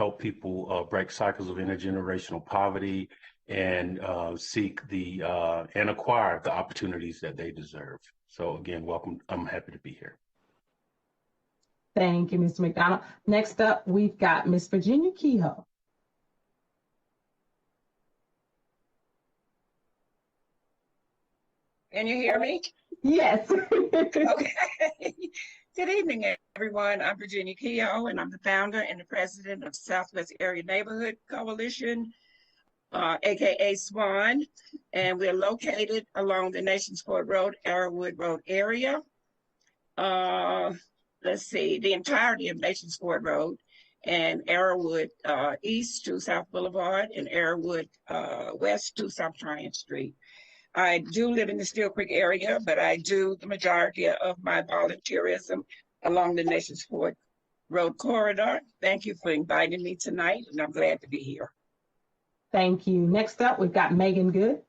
help people break cycles of intergenerational poverty and seek and acquire the opportunities that they deserve. So again, welcome. I'm happy to be here. Thank you, Mr. McDonald. Next up, we've got Ms. Virginia Kehoe. Can you hear me? Yes. Okay. Good evening, everyone. I'm Virginia Kehoe, and I'm the founder and the president of Southwest Area Neighborhood Coalition, aka SWAN, and we're located along the Nations Ford Road, Arrowwood Road area. Let's see, the entirety of Nations Ford Road and Arrowwood east to South Boulevard and Arrowwood west to South Tryon Street. I do live in the Steel Creek area, but I do the majority of my volunteerism along the Nations Ford Road corridor. Thank you for inviting me tonight, and I'm glad to be here. Thank you. Next up, we've got Megan Good.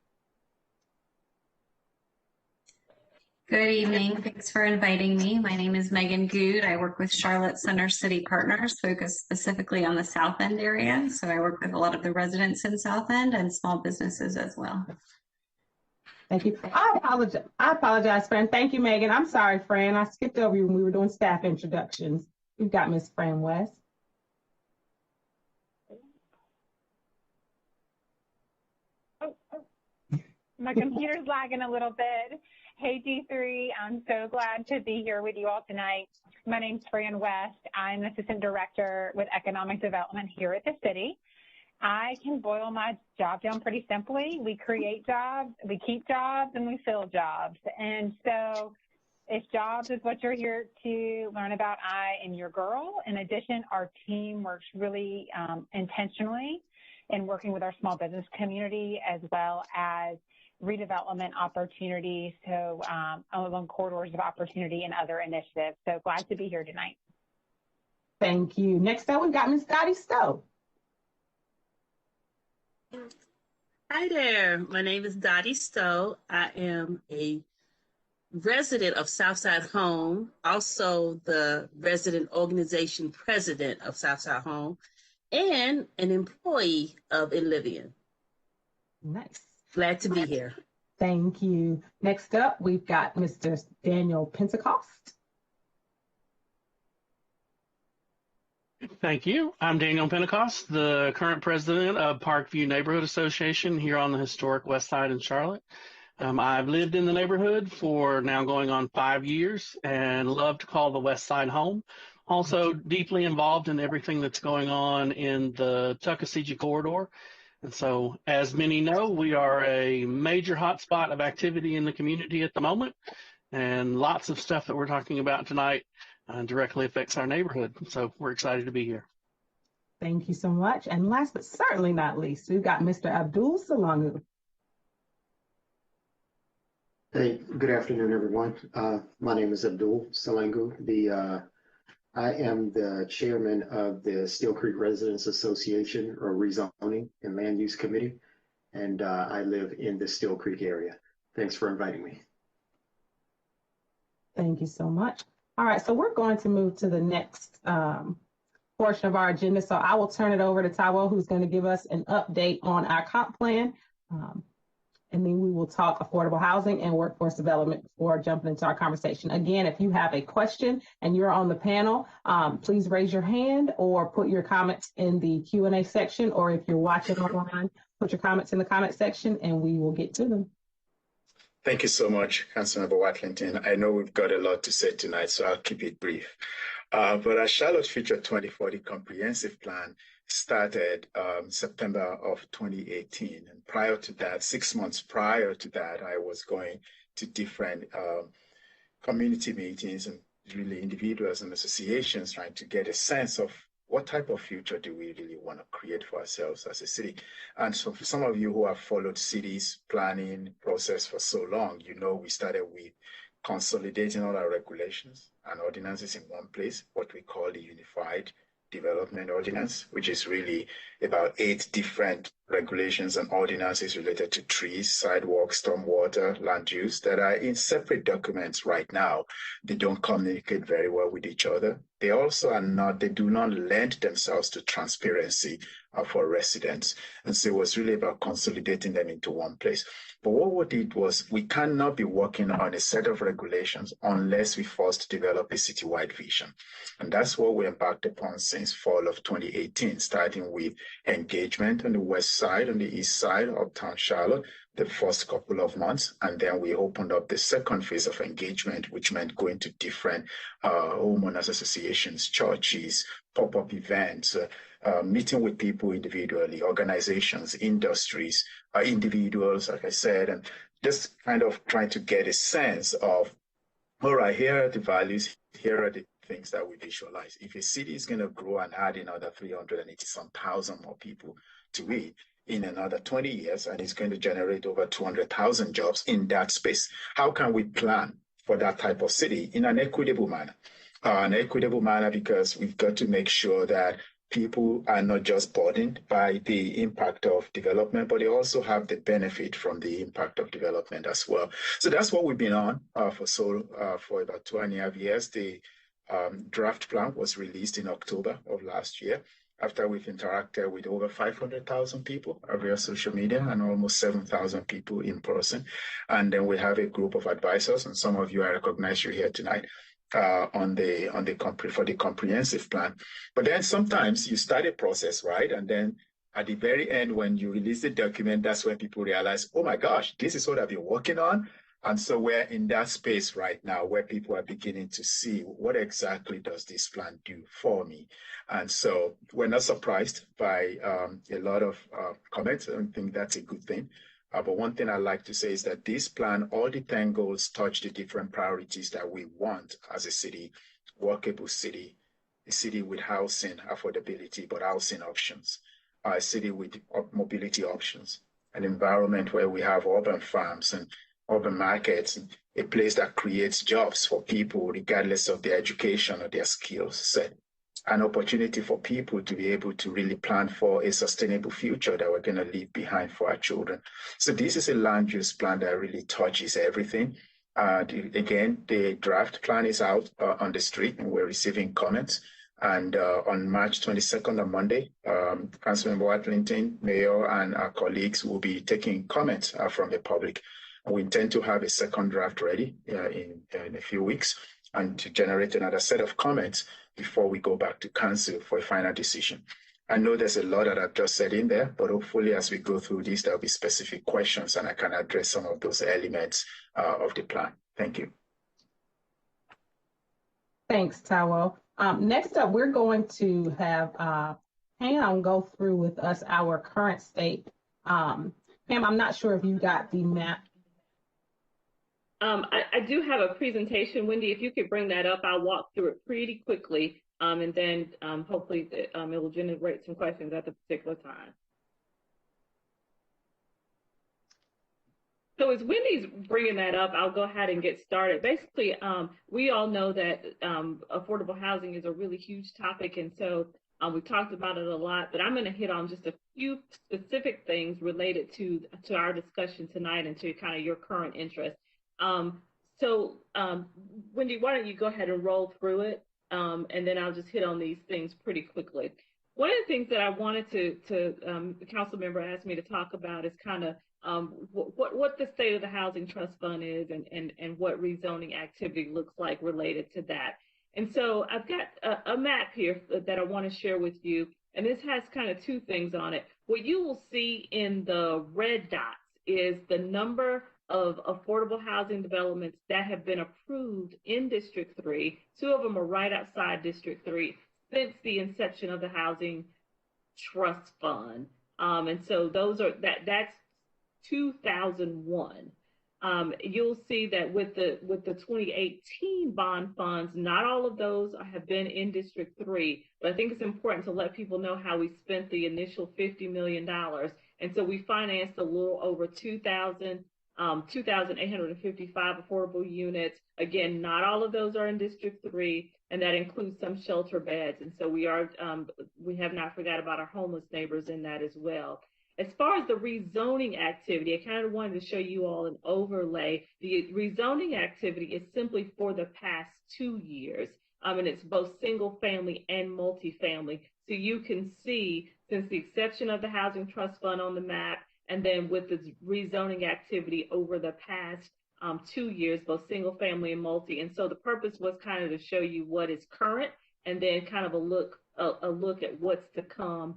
Good evening. Thanks for inviting me. My name is Megan Good. I work with Charlotte Center City Partners, focused specifically on the South End area. So I work with a lot of the residents in South End and small businesses as well. Thank you. I apologize, Fran. Thank you, Megan. I'm sorry, Fran. I skipped over you when we were doing staff introductions. We've got Ms. Fran West. My computer's lagging a little bit. Hey, D3, I'm so glad to be here with you all tonight. My name's Fran West. I'm Assistant Director with Economic Development here at the city. I can boil my job down pretty simply. We create jobs, we keep jobs, and we fill jobs. And so if jobs is what you're here to learn about, I am your girl. In addition, our team works really intentionally in working with our small business community as well as redevelopment opportunities, so along corridors of opportunity and other initiatives. So glad to be here tonight. Thank you. Next up, we've got Ms. Dottie Stowe. Hi there. My name is Dottie Stowe. I am a resident of Southside Home, also the resident organization president of Southside Home, and an employee of Enlivian. Nice. Glad to be here. Thank you. Next up, we've got Mr. Daniel Pentecost. Thank you. I'm Daniel Pentecost, the current president of Parkview Neighborhood Association here on the historic West Side in Charlotte. I've lived in the neighborhood for now going on 5 years and love to call the West Side home. Also deeply involved in everything that's going on in the Tuckasegee corridor. And so, as many know, we are a major hotspot of activity in the community at the moment, and lots of stuff that we're talking about tonight directly affects our neighborhood. So we're excited to be here. Thank you so much. And last but certainly not least, we've got Mr. Abdul Salangu. Hey, good afternoon, everyone. My name is Abdul Salangu. I am the chairman of the Steel Creek Residents Association, or Rezoning and Land Use Committee, and I live in the Steel Creek area. Thanks for inviting me. Thank you so much. All right, so we're going to move to the next portion of our agenda. So I will turn it over to Taiwo, who's going to give us an update on our comp plan. And then we will talk affordable housing and workforce development before jumping into our conversation. Again, if you have a question and you're on the panel, please raise your hand or put your comments in the Q&A section, or if you're watching online, put your comments in the comment section and we will get to them. Thank you so much, Council Member Watlington. I know we've got a lot to say tonight, so I'll keep it brief. But our Charlotte Future 2040 Comprehensive Plan started September of 2018. And prior to that, 6 months prior to that, I was going to different community meetings and really individuals and associations trying to get a sense of what type of future do we really want to create for ourselves as a city. And so for some of you who have followed cities planning process for so long, you know we started with consolidating all our regulations and ordinances in one place, what we call the Unified Development Ordinance, which is really about 8 different regulations and ordinances related to trees, sidewalks, stormwater, land use that are in separate documents right now. They don't communicate very well with each other. They also they do not lend themselves to transparency for residents. And so it was really about consolidating them into one place. But what we did was we cannot be working on a set of regulations unless we first develop a citywide vision. And that's what we embarked upon since fall of 2018, starting with engagement on the west side, on the east side of Uptown Charlotte, the first couple of months. And then we opened up the second phase of engagement, which meant going to different homeowners associations, churches, pop-up events, meeting with people individually, organizations, industries, individuals, like I said, and just kind of trying to get a sense of, all right, here are the values, here are the things that we visualize. If a city is going to grow and add another 380-some thousand more people to it in another 20 years, and it's going to generate over 200,000 jobs in that space, how can we plan for that type of city in an equitable manner? An equitable manner because we've got to make sure that people are not just burdened by the impact of development, but they also have the benefit from the impact of development as well. So that's what we've been on for about 2.5 years. The draft plan was released in October of last year, after we've interacted with over 500,000 people via social media and almost 7,000 people in person. And then we have a group of advisors, and some of you, I recognize you here tonight, for the comprehensive plan. But then sometimes you start a process, right? And then at the very end, when you release the document, that's when people realize, oh my gosh, this is what I've been working on. And so we're in that space right now where people are beginning to see what exactly does this plan do for me. And so we're not surprised by a lot of comments. I don't think that's a good thing. But one thing I like to say is that this plan, all the 10 goals touch the different priorities that we want as a city, workable city, a city with housing affordability, but housing options, a city with mobility options, an environment where we have urban farms and urban markets, and a place that creates jobs for people regardless of their education or their skills set. An opportunity for people to be able to really plan for a sustainable future that we're going to leave behind for our children. So this is a land use plan that really touches everything. Again, the draft plan is out on the street, and we're receiving comments. And on March 22nd, on Monday, Council Member Watlington, Mayor, and our colleagues will be taking comments from the public. And we intend to have a second draft ready in a few weeks, and to generate another set of comments before we go back to council for a final decision. I know there's a lot that I've just said in there, but hopefully as we go through this, there'll be specific questions and I can address some of those elements of the plan. Thank you. Thanks, Taiwo. Next up, we're going to have Pam go through with us our current state. Pam, I'm not sure if you got the map. I do have a presentation. Wendy, if you could bring that up, I'll walk through it pretty quickly, and then hopefully it will generate some questions at the particular time. So as Wendy's bringing that up, I'll go ahead and get started. Basically, we all know that affordable housing is a really huge topic, and so we've talked about it a lot, but I'm going to hit on just a few specific things related to our discussion tonight and to kind of your current interest. Wendy, why don't you go ahead and roll through it, and then I'll just hit on these things pretty quickly. One of the things that I wanted the council member asked me to talk about is kind of what the state of the Housing Trust Fund is and what rezoning activity looks like related to that. And so I've got a map here that I want to share with you, and this has kind of two things on it. What you will see in the red dots is the number of affordable housing developments that have been approved in District 3. Two of them are right outside District 3 since the inception of the Housing Trust Fund. And so that's 2001. You'll see that with the 2018 bond funds, not all of those have been in District 3, but I think it's important to let people know how we spent the initial $50 million. And so we financed a little over 2,855 affordable units. Again, not all of those are in District 3, and that includes some shelter beds. And so we have not forgot about our homeless neighbors in that as well. As far as the rezoning activity, I kind of wanted to show you all an overlay. The rezoning activity is simply for the past 2 years, and it's both single family and multifamily. So you can see, since the exception of the Housing Trust Fund on the map, and then with the rezoning activity over the past 2 years, both single family and multi. And so the purpose was kind of to show you what is current, and then kind of a look at what's to come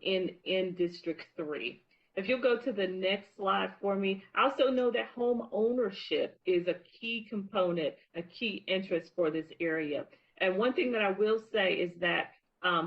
in District 3. If you'll go to the next slide for me, I also know that home ownership is a key component, a key interest for this area. And one thing that I will say is that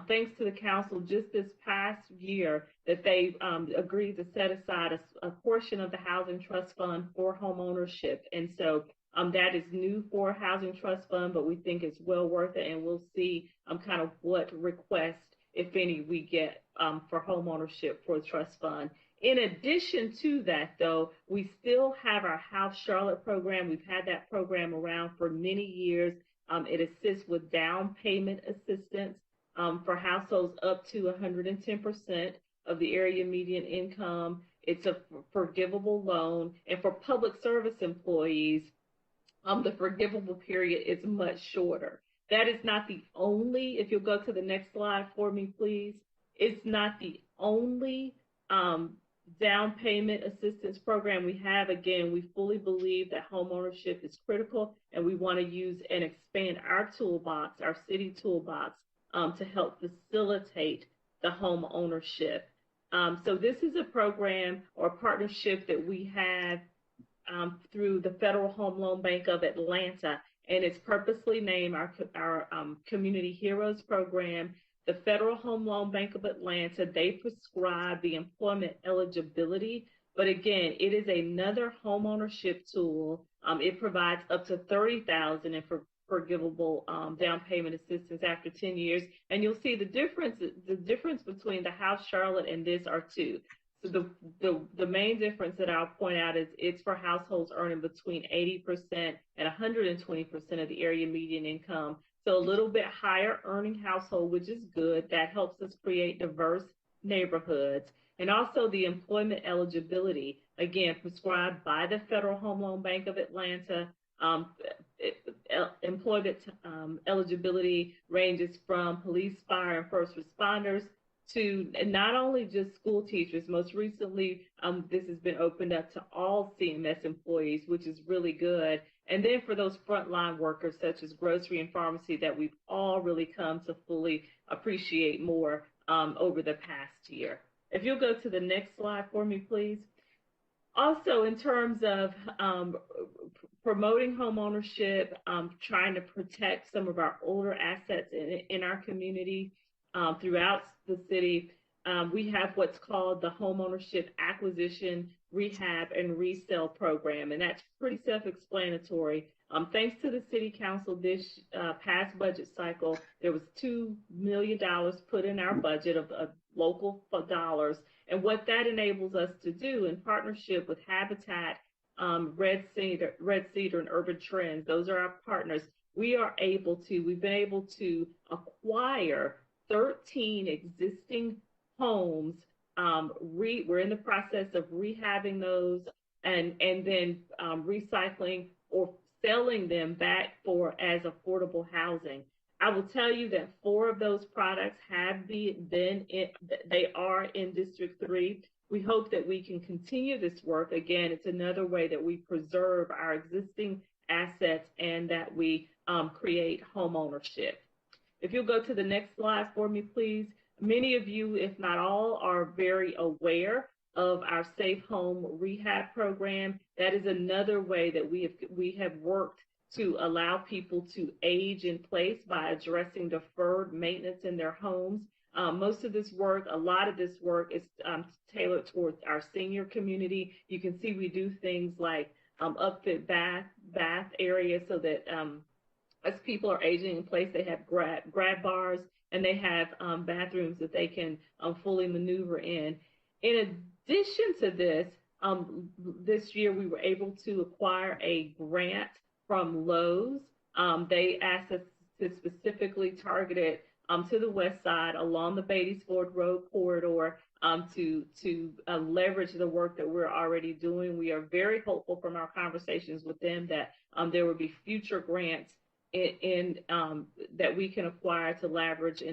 thanks to the council just this past year that they agreed to set aside a portion of the Housing Trust Fund for home ownership. And so that is new for Housing Trust Fund, but we think it's well worth it. And we'll see kind of what requests, if any, we get for home ownership for the trust fund. In addition to that, though, we still have our House Charlotte program. We've had that program around for many years. It assists with down payment assistance for households up to 110% of the area median income. It's a forgivable loan. And for public service employees, the forgivable period is much shorter. That is not the only, if you'll go to the next slide for me, please. It's not the only down payment assistance program we have. Again, we fully believe that home ownership is critical, and we want to use and expand our toolbox, our city toolbox, to help facilitate the home ownership. So this is a program or partnership that we have through the Federal Home Loan Bank of Atlanta, and it's purposely named our Community Heroes Program. The Federal Home Loan Bank of Atlanta, they prescribe the employment eligibility, but again, it is another home ownership tool. It provides up to $30,000 in forgivable down payment assistance after 10 years, and you'll see the difference between the House Charlotte and this are two. So the main difference that I'll point out is it's for households earning between 80% and 120% of the area median income. So a little bit higher earning household, which is good. That helps us create diverse neighborhoods. And also the employment eligibility, again, prescribed by the Federal Home Loan Bank of Atlanta. Employment eligibility ranges from police, fire, and first responders to not only just school teachers. Most recently, this has been opened up to all CMS employees, which is really good. And then for those frontline workers, such as grocery and pharmacy, that we've all really come to fully appreciate more over the past year. If you'll go to the next slide for me, please. Also, in terms of promoting home ownership, trying to protect some of our older assets in our community throughout the city, we have what's called the Home Ownership Acquisition, Rehab, and Resale Program, and that's pretty self-explanatory. Thanks to the City Council this past budget cycle, there was $2 million put in our budget of local dollars, and what that enables us to do in partnership with Habitat, Red Cedar, and Urban Trends, those are our partners, we've been able to acquire 13 existing homes. We're in the process of rehabbing those and then recycling or selling them back as affordable housing. I will tell you that 4 of those products they are in District 3. We hope that we can continue this work. Again, it's another way that we preserve our existing assets and that we create home ownership. If you'll go to the next slide for me, please. Many of you, if not all, are very aware of our Safe Home Rehab Program. That is another way that we have worked to allow people to age in place by addressing deferred maintenance in their homes. A lot of this work is tailored towards our senior community. You can see we do things like upfit bath areas so that as people are aging in place, they have grab bars and they have bathrooms that they can fully maneuver in. In addition to this, this year we were able to acquire a grant from Lowe's. They asked us to specifically target to the west side along the Beatties Ford Road corridor to leverage the work that we're already doing. We are very hopeful from our conversations with them that there will be future grants in that we can acquire to leverage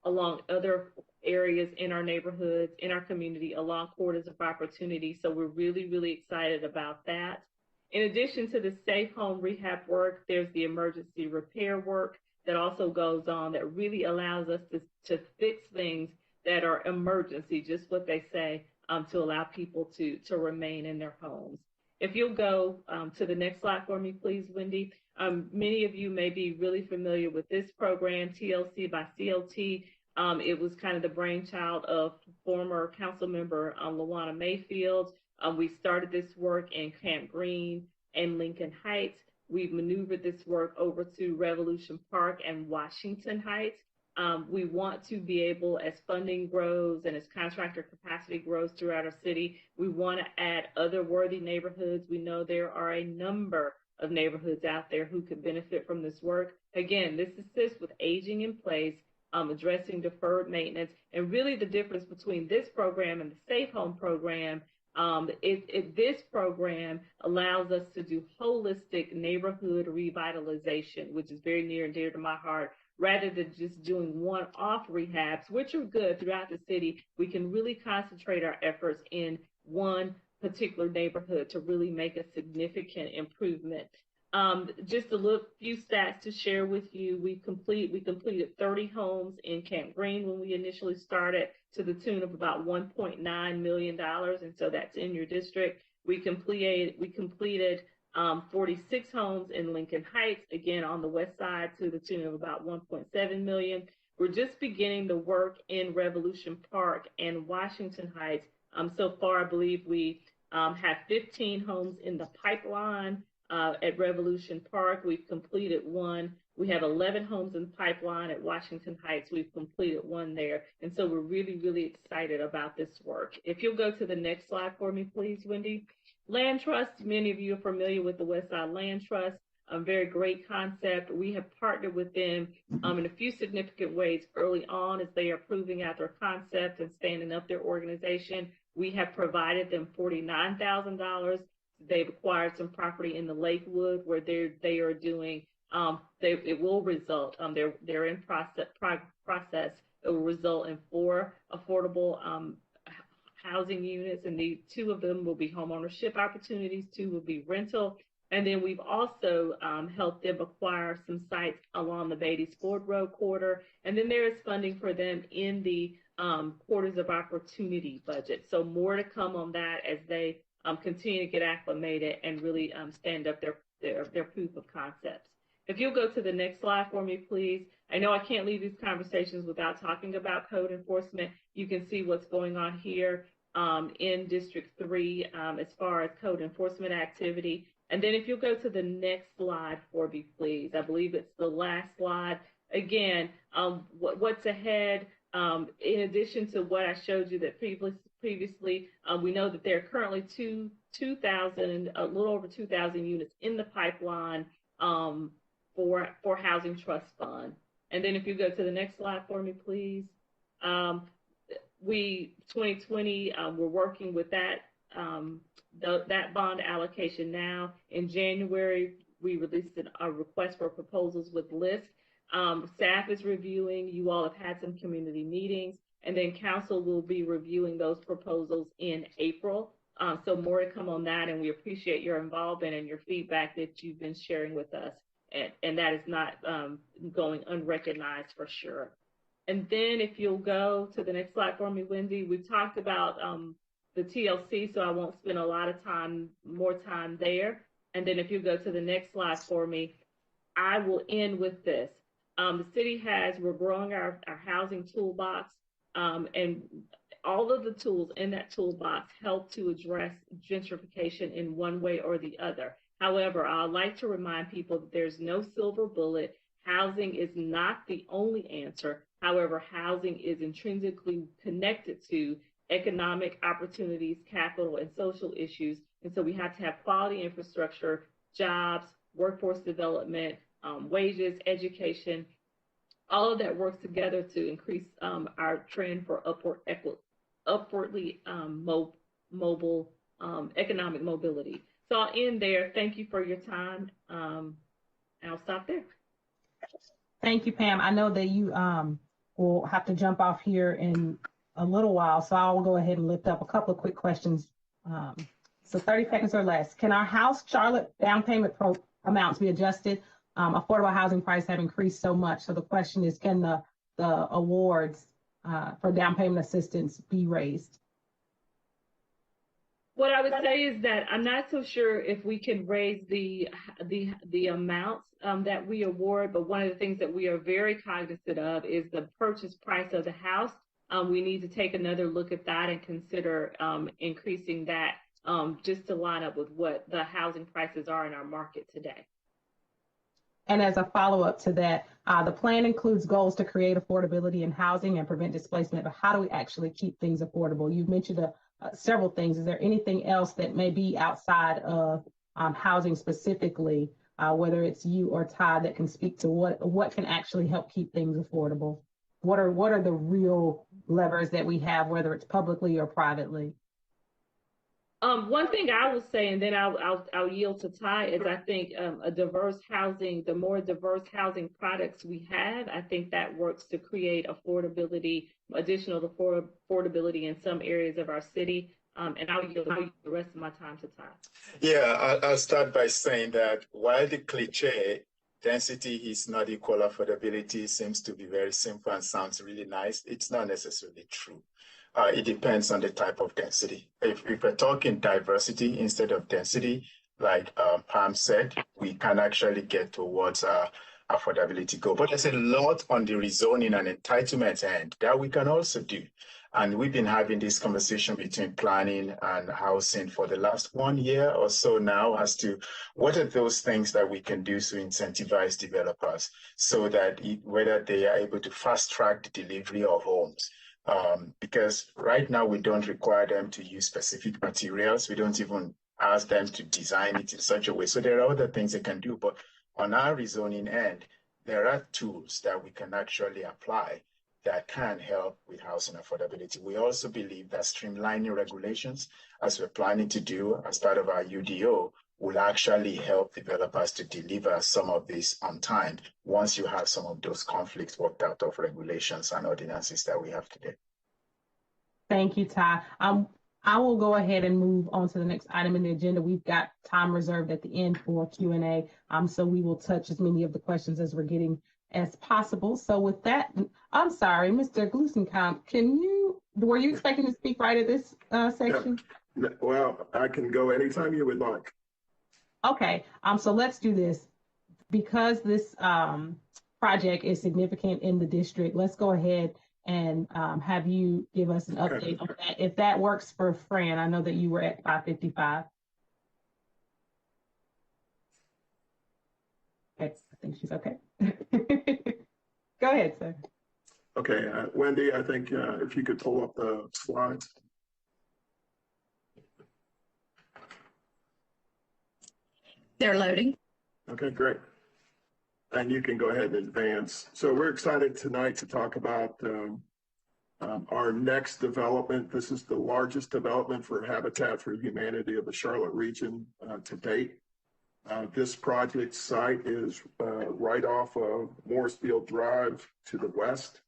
along other areas in our neighborhoods, in our community, along corridors of opportunity. So we're really, really excited about that. In addition to the safe home rehab work, there's the emergency repair work that also goes on that really allows us to fix things that are emergency, just what they say, to allow people to remain in their homes. If you'll go to the next slide for me, please, Wendy. Many of you may be really familiar with this program, TLC by CLT. It was kind of the brainchild of former Council Member Lawana Mayfield. We started this work in Camp Green and Lincoln Heights. We've maneuvered this work over to Revolution Park and Washington Heights. We want to be able, as funding grows and as contractor capacity grows throughout our city, we want to add other worthy neighborhoods. We know there are a number of neighborhoods out there who could benefit from this work. Again, this assists with aging in place, addressing deferred maintenance, and really the difference between this program and the Safe Home program. This program allows us to do holistic neighborhood revitalization, which is very near and dear to my heart. Rather than just doing one-off rehabs, which are good throughout the city, we can really concentrate our efforts in one particular neighborhood to really make a significant improvement. Just a few stats to share with you. We completed 30 homes in Camp Green when we initially started, to the tune of about $1.9 million, and so that's in your district. We completed 46 homes in Lincoln Heights, again on the west side, to the tune of about $1.7 million. We're just beginning the work in Revolution Park and Washington Heights. So far, I believe we have 15 homes in the pipeline at Revolution Park. We've completed one. We have 11 homes in the pipeline at Washington Heights. We've completed one there. And so we're really, really excited about this work. If you'll go to the next slide for me, please, Wendy. Land Trust, many of you are familiar with the Westside Land Trust, a very great concept. We have partnered with them in a few significant ways early on as they are proving out their concept and standing up their organization. We have provided them $49,000. They've acquired some property in the Lakewood where they are doing, it will result, they're in process. It will result in 4 affordable housing units, and the 2 of them will be homeownership opportunities, 2 will be rental. And then we've also helped them acquire some sites along the Beatties Ford Road corridor. And then there is funding for them in the quarters of opportunity budget. So more to come on that as they continue to get acclimated and really stand up their proof of concepts. If you'll go to the next slide for me, please. I know I can't leave these conversations without talking about code enforcement. You can see what's going on here in District 3 as far as code enforcement activity. And then if you'll go to the next slide for me, please. I believe it's the last slide. Again, what's ahead, in addition to what I showed you that previously, we know that there are currently 2,000, a little over 2,000 units in the pipeline for Housing Trust Fund. And then if you go to the next slide for me, please. 2020, we're working with that bond allocation now. In January, we released a request for proposals with lists. Staff is reviewing. You all have had some community meetings, and then council will be reviewing those proposals in April. So more to come on that, and we appreciate your involvement and your feedback that you've been sharing with us. And that is not going unrecognized for sure. And then if you'll go to the next slide for me, Wendy, we've talked about the TLC, so I won't spend a lot of more time there. And then if you go to the next slide for me, I will end with this. The city we're growing our housing toolbox, and all of the tools in that toolbox help to address gentrification in one way or the other. However, I'd like to remind people that there's no silver bullet. Housing is not the only answer. However, housing is intrinsically connected to economic opportunities, capital, and social issues. And so we have to have quality infrastructure, jobs, workforce development, wages, education, All of that works together to increase our trend for upwardly mobile economic mobility. So I'll end there. Thank you for your time. I'll stop there. Thank you, Pam. I know that you will have to jump off here in a little while, so I'll go ahead and lift up a couple of quick questions. So 30 seconds or less. Can our house Charlotte down payment amounts be adjusted? Affordable housing prices have increased so much. So the question is, can the awards for down payment assistance be raised? What I would say is that I'm not so sure if we can raise the amounts that we award, but one of the things that we are very cognizant of is the purchase price of the house. We need to take another look at that and consider increasing that just to line up with what the housing prices are in our market today. And as a follow-up to that, the plan includes goals to create affordability in housing and prevent displacement, but how do we actually keep things affordable? You've mentioned several things. Is there anything else that may be outside of housing specifically, whether it's you or Ty, that can speak to what can actually help keep things affordable? What are the real levers that we have, whether it's publicly or privately? One thing I will say, and then I'll yield to Ty, is I think the more diverse housing products we have, I think that works to create additional affordability in some areas of our city. And I'll yield the rest of my time to Ty. Yeah, I'll start by saying that while the cliche density is not equal affordability seems to be very simple and sounds really nice, it's not necessarily true. It depends on the type of density. If we're talking diversity instead of density, like Pam said, we can actually get towards affordability goal. But there's a lot on the rezoning and entitlement end that we can also do. And we've been having this conversation between planning and housing for the last 1 year or so now as to what are those things that we can do to incentivize developers so that whether they are able to fast track the delivery of homes. Because right now we don't require them to use specific materials. We don't even ask them to design it in such a way. So there are other things they can do. But on our rezoning end, there are tools that we can actually apply that can help with housing affordability. We also believe that streamlining regulations, as we're planning to do as part of our UDO, will actually help developers to deliver some of this on time once you have some of those conflicts worked out of regulations and ordinances that we have today. Thank you, Ty. I will go ahead and move on to the next item in the agenda. We've got time reserved at the end for Q&A, so we will touch as many of the questions as we're getting as possible. So with that, I'm sorry, Mr. Glusenkamp, were you expecting to speak right at this section? Yeah. Well, I can go anytime you would like. Okay, so let's do this. Because this project is significant in the district, let's go ahead and have you give us an update on that. If that works for Fran, I know that you were at 5:55. Okay, I think she's okay. Go ahead, sir. Okay, Wendy, I think if you could pull up the slides. They're loading. Okay, great. And you can go ahead and advance. So we're excited tonight to talk about our next development. This is the largest development for Habitat for Humanity of the Charlotte region to date. This project site is right off of Morrisfield Drive to the west,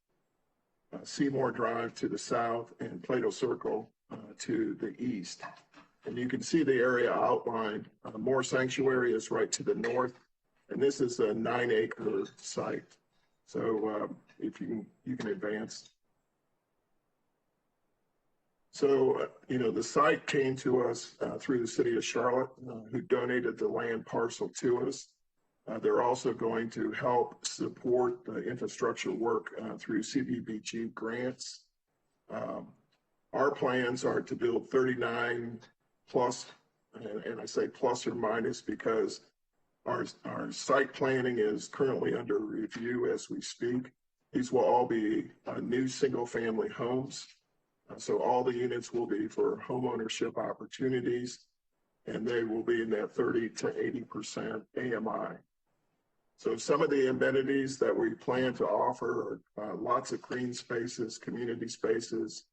Seymour Drive to the south, and Plato Circle to the east. And you can see the area outlined. Moore Sanctuary is right to the north, and this is a 9-acre site. So if you can advance. So, the site came to us through the city of Charlotte, who donated the land parcel to us. They're also going to help support the infrastructure work through CDBG grants. Our plans are to build 39 plus, and I say plus or minus because our site planning is currently under review as we speak. These will all be new single-family homes. So all the units will be for homeownership opportunities, and they will be in that 30 to 80% AMI. So some of the amenities that we plan to offer are lots of green spaces, community spaces,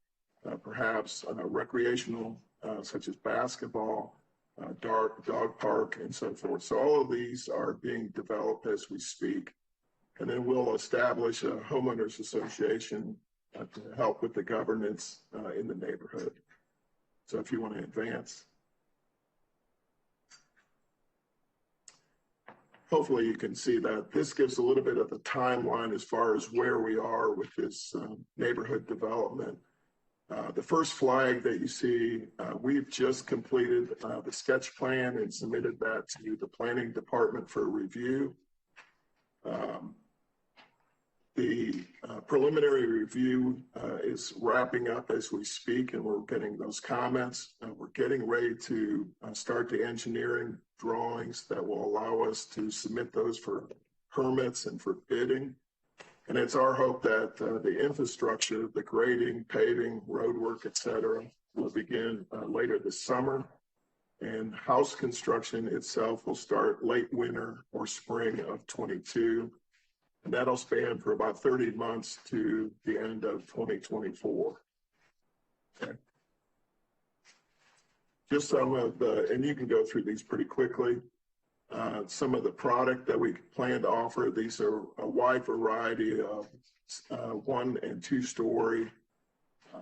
perhaps recreational, such as basketball, dog park, and so forth. So all of these are being developed as we speak. And then we'll establish a homeowners association to help with the governance in the neighborhood. So if you want to advance. Hopefully you can see that this gives a little bit of the timeline as far as where we are with this neighborhood development. The first flag that you see, we've just completed the sketch plan and submitted that to the planning department for review. The preliminary review is wrapping up as we speak, and we're getting those comments. We're getting ready to start the engineering drawings that will allow us to submit those for permits and for bidding. And it's our hope that the infrastructure, the grading, paving, road work, et cetera, will begin later this summer. And house construction itself will start late winter or spring of 22. And that'll span for about 30 months to the end of 2024. Okay. Just some of the, and you can go through these pretty quickly. Some of the product that we plan to offer, these are a wide variety of 1- and 2-story.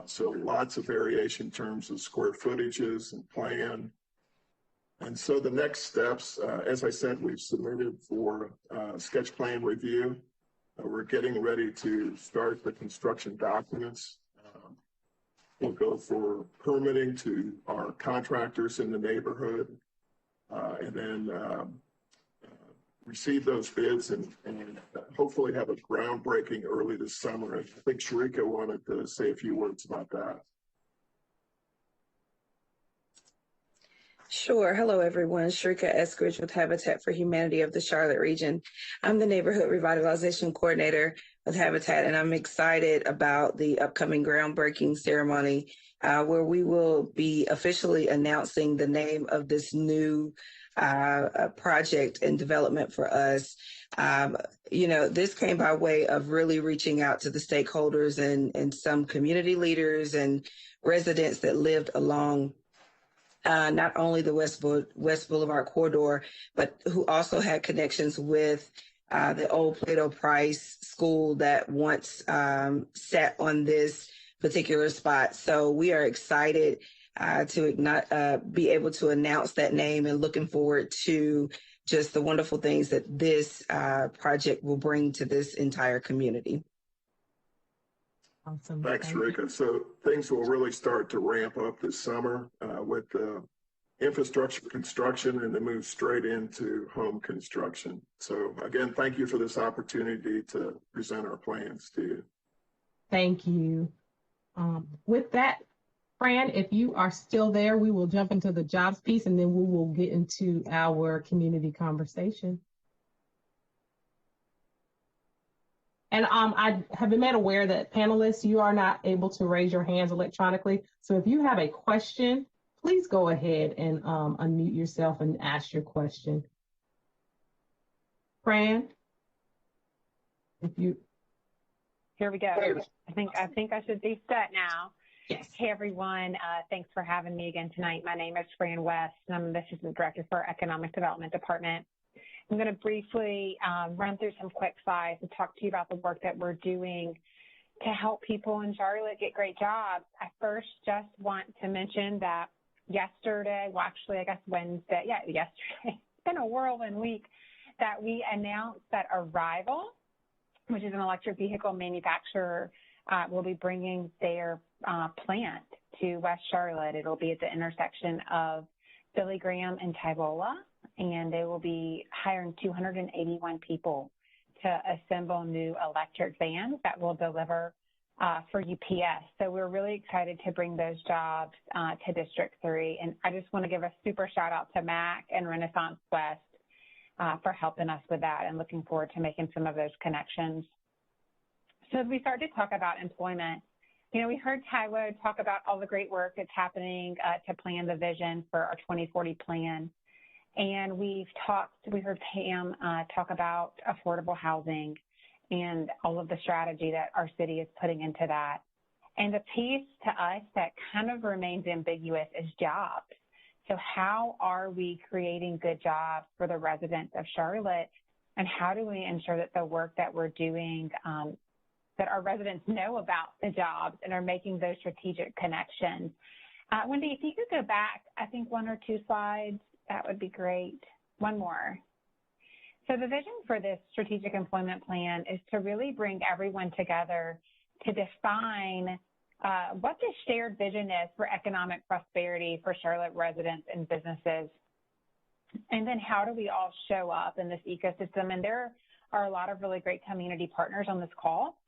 So lots of variation in terms of square footages and plan. And so the next steps, as I said, we've submitted for sketch plan review. We're getting ready to start the construction documents. We'll go for permitting to our contractors in the neighborhood, and then receive those bids and hopefully have a groundbreaking early this summer. I think Sharika wanted to say a few words about that. Sure. Hello, everyone. Sharika Eskridge with Habitat for Humanity of the Charlotte region. I'm the Neighborhood Revitalization Coordinator with Habitat, and I'm excited about the upcoming groundbreaking ceremony where we will be officially announcing the name of this new project and development for us. You know, this came by way of really reaching out to the stakeholders and some community leaders and residents that lived along not only the West Boulevard corridor, but who also had connections with the old Plato Price School that once sat on this particular spot. So we are excited to be able to announce that name and looking forward to just the wonderful things that this project will bring to this entire community. Awesome. Thanks, Sharika. So things will really start to ramp up this summer with the infrastructure construction and then move straight into home construction. So again, thank you for this opportunity to present our plans to you. Thank you. With that, Fran, if you are still there, we will jump into the jobs piece and then we will get into our community conversation. And I have been made aware that panelists, you are not able to raise your hands electronically. So if you have a question, please go ahead and unmute yourself and ask your question. Fran, if you. Here we go. I think I should be set now. Yes. Hey, everyone. Thanks for having me again tonight. My name is Fran West, and I'm the Assistant Director for our Economic Development Department. I'm going to briefly run through some quick slides and talk to you about the work that we're doing to help people in Charlotte get great jobs. I first just want to mention that yesterday, well, actually, I guess Wednesday, yesterday, it's been a whirlwind week, that we announced that Arrival, which is an electric vehicle manufacturer, will be bringing their plant to West Charlotte. It'll be at the intersection of Billy Graham and Tybola, and they will be hiring 281 people to assemble new electric vans that will deliver for UPS. So we're really excited to bring those jobs to District 3. And I just want to give a super shout out to MAC and Renaissance West for helping us with that, and looking forward to making some of those connections. So as we start to talk about employment, you know, we heard Taiwo talk about all the great work that's happening to plan the vision for our 2040 plan. And we heard Pam talk about affordable housing and all of the strategy that our city is putting into that. And the piece to us that kind of remains ambiguous is jobs. So how are we creating good jobs for the residents of Charlotte? And how do we ensure that the work that we're doing, that our residents know about the jobs and are making those strategic connections? Wendy, if you could go back, I think 1 or 2 slides, that would be great. One more. So the vision for this strategic employment plan is to really bring everyone together to define what the shared vision is for economic prosperity for Charlotte residents and businesses. And then how do we all show up in this ecosystem? And there are a lot of really great community partners on this call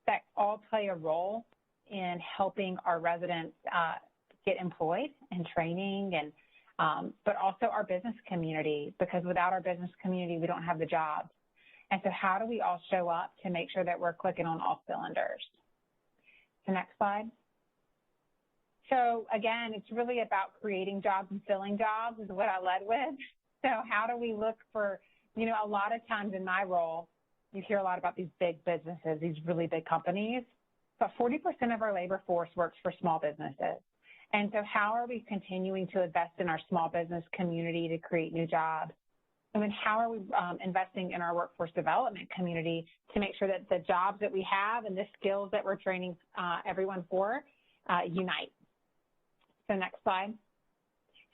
that all play a role in helping our residents get employed and training, and but also our business community, because without our business community, we don't have the jobs. And so how do we all show up to make sure that we're clicking on all cylinders? The next slide. So again, it's really about creating jobs and filling jobs is what I led with. So how do we look for, you know, a lot of times in my role, you hear a lot about these big businesses, these really big companies, but 40% of our labor force works for small businesses. And so how are we continuing to invest in our small business community to create new jobs? And then how are we investing in our workforce development community to make sure that the jobs that we have and the skills that we're training everyone for unite? So next slide.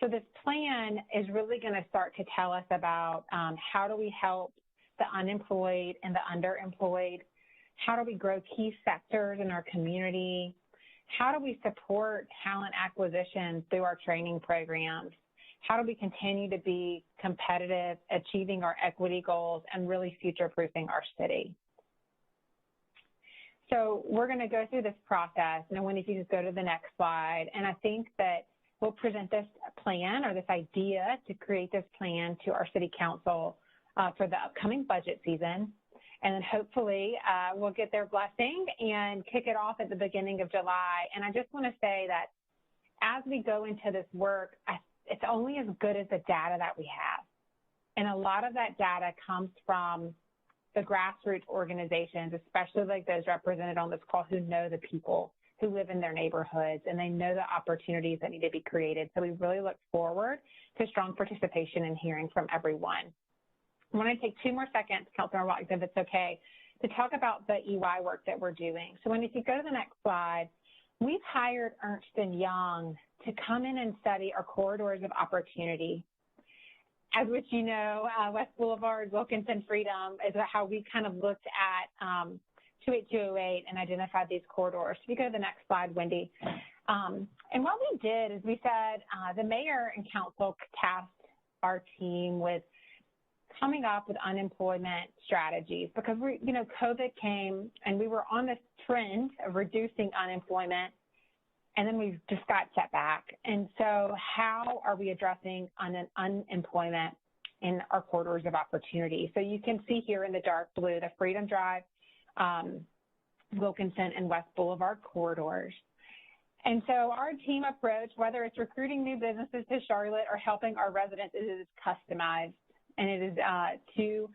So this plan is really going to start to tell us about how do we help the unemployed and the underemployed? How do we grow key sectors in our community? How do we support talent acquisition through our training programs? How do we continue to be competitive, achieving our equity goals, and really future-proofing our city? So we're going to go through this process. And Wendy, if you just go to the next slide. And I think that we'll present this plan or this idea to create this plan to our city council for the upcoming budget season. And then hopefully we'll get their blessing and kick it off at the beginning of July. And I just want to say that as we go into this work, it's only as good as the data that we have. And a lot of that data comes from the grassroots organizations, especially like those represented on this call, who know the people who live in their neighborhoods, and they know the opportunities that need to be created. So we really look forward to strong participation and hearing from everyone. I want to take 2 more seconds, Councilmember Watlington, if it's okay, to talk about the EY work that we're doing. So when if you go to the next slide, we've hired Ernst & Young to come in and study our corridors of opportunity. As which you know, West Boulevard, Wilkinson, Freedom is how we kind of looked at 28208 and identified these corridors. So if you go to the next slide, Wendy. And what we did is we said the mayor and council tasked our team with coming up with unemployment strategies, because COVID came and we were on this trend of reducing unemployment, and then we just got set back. And so how are we addressing unemployment in our corridors of opportunity? So you can see here in the dark blue, the Freedom Drive, Wilkinson, and West Boulevard corridors. And so our team approach, whether it's recruiting new businesses to Charlotte or helping our residents, it is customized, and it is to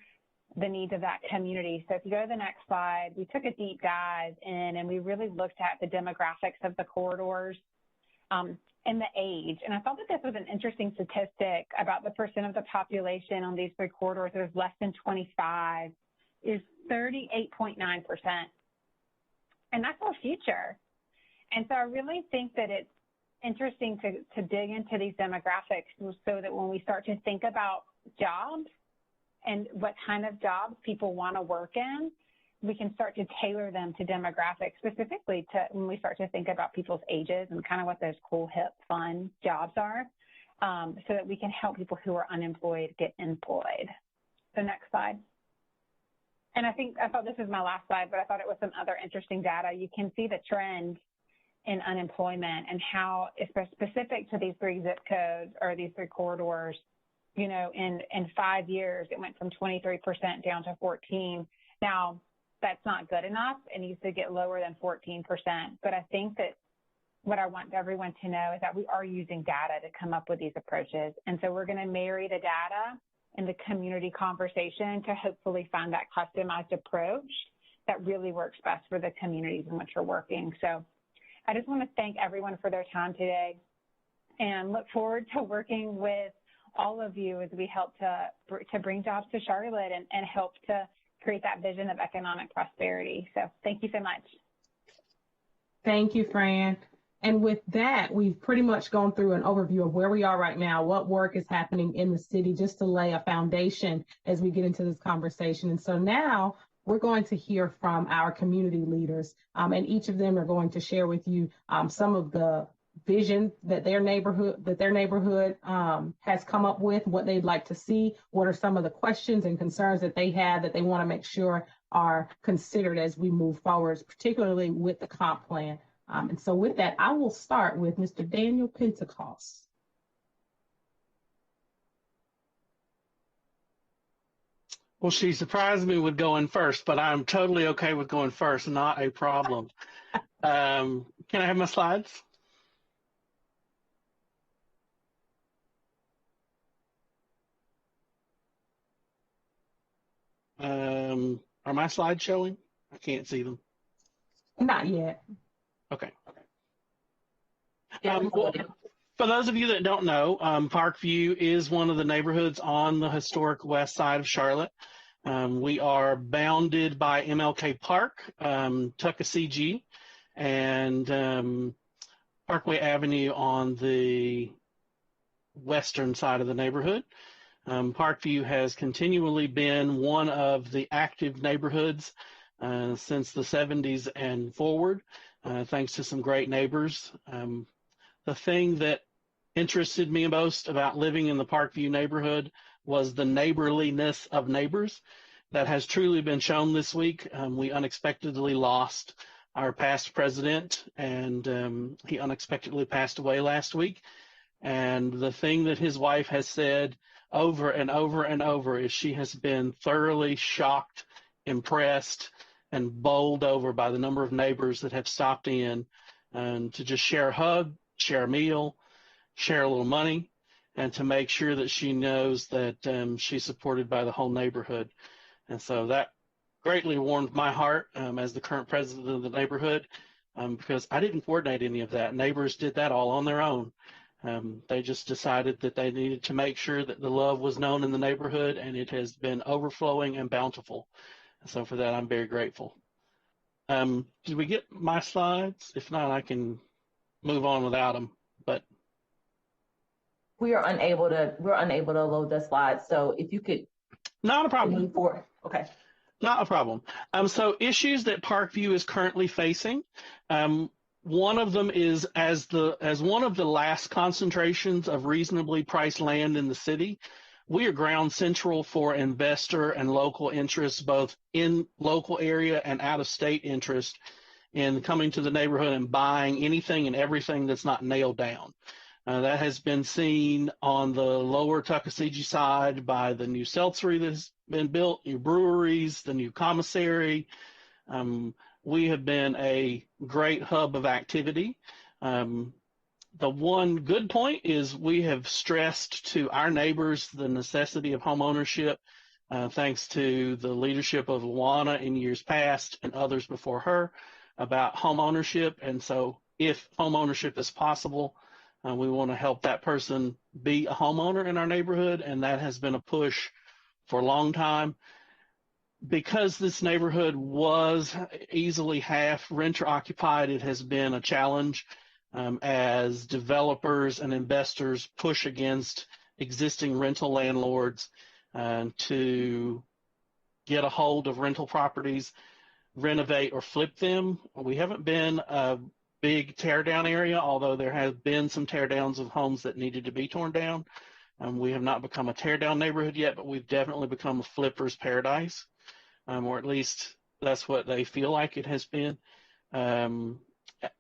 the needs of that community. So if you go to the next slide, we took a deep dive in and we really looked at the demographics of the corridors and the age. And I thought that this was an interesting statistic about the percent of the population on these 3 corridors that is less than 25 is 38.9%. And that's our future. And so I really think that it's interesting to dig into these demographics so that when we start to think about jobs and what kind of jobs people want to work in, we can start to tailor them to demographics, specifically to when we start to think about people's ages and kind of what those cool, hip, fun jobs are, so that we can help people who are unemployed get employed. So next slide. And I thought this was my last slide, but I thought it was some other interesting data. You can see the trend in unemployment and how it's specific to these 3 zip codes or these 3 corridors. You know, in 5 years, it went from 23% down to 14%. Now, that's not good enough. It needs to get lower than 14%. But I think that what I want everyone to know is that we are using data to come up with these approaches. And so we're going to marry the data and the community conversation to hopefully find that customized approach that really works best for the communities in which we're working. So I just want to thank everyone for their time today and look forward to working with all of you as we help to bring jobs to Charlotte and help to create that vision of economic prosperity. So thank you so much. Thank you, Fran. And with that, we've pretty much gone through an overview of where we are right now, what work is happening in the city, just to lay a foundation as we get into this conversation. And so now we're going to hear from our community leaders, and each of them are going to share with you some of the vision that their neighborhood has come up with, what they'd like to see, what are some of the questions and concerns that they have that they want to make sure are considered as we move forward, particularly with the comp plan. And so with that, I will start with Mr. Daniel Pentecost. Well, she surprised me with going first, but I'm totally okay with going first, not a problem. Can I have my slides? Are my slides showing? I can't see them. Not yet. Okay. Well, for those of you that don't know, Parkview is one of the neighborhoods on the historic west side of Charlotte. We are bounded by MLK Park, Tuckasegee, and Parkway Avenue on the western side of the neighborhood. Parkview has continually been one of the active neighborhoods since the 70s and forward, thanks to some great neighbors. The thing that interested me most about living in the Parkview neighborhood was the neighborliness of neighbors. That has truly been shown this week. We unexpectedly lost our past president, and he unexpectedly passed away last week. And the thing that his wife has said over and over and over is she has been thoroughly shocked, impressed, and bowled over by the number of neighbors that have stopped in to just share a hug, share a meal, share a little money, and to make sure that she knows that she's supported by the whole neighborhood. And so that greatly warmed my heart as the current president of the neighborhood, because I didn't coordinate any of that. Neighbors did that all on their own. They just decided that they needed to make sure that the love was known in the neighborhood, and it has been overflowing and bountiful. So for that, I'm very grateful. Did we get my slides? If not, I can move on without them. But we're unable to load the slides. So if you could. Not a problem. Okay. Not a problem. So issues that Parkview is currently facing. One of them is as one of the last concentrations of reasonably priced land in the city, we are ground central for investor and local interests, both in local area and out of state interest in coming to the neighborhood and buying anything and everything that's not nailed down. That has been seen on the lower Tuckasegee side by the new seltzery that's been built, new breweries, the new commissary. We have been a great hub of activity. The one good point is we have stressed to our neighbors the necessity of home ownership, thanks to the leadership of Luana in years past and others before her about home ownership. And so if home ownership is possible, we want to help that person be a homeowner in our neighborhood, and that has been a push for a long time. Because this neighborhood was easily half renter occupied, it has been a challenge as developers and investors push against existing rental landlords to get a hold of rental properties, renovate or flip them. We haven't been a big tear down area, although there have been some tear downs of homes that needed to be torn down. We have not become a tear down neighborhood yet, but we've definitely become a flipper's paradise. Or at least that's what they feel like it has been.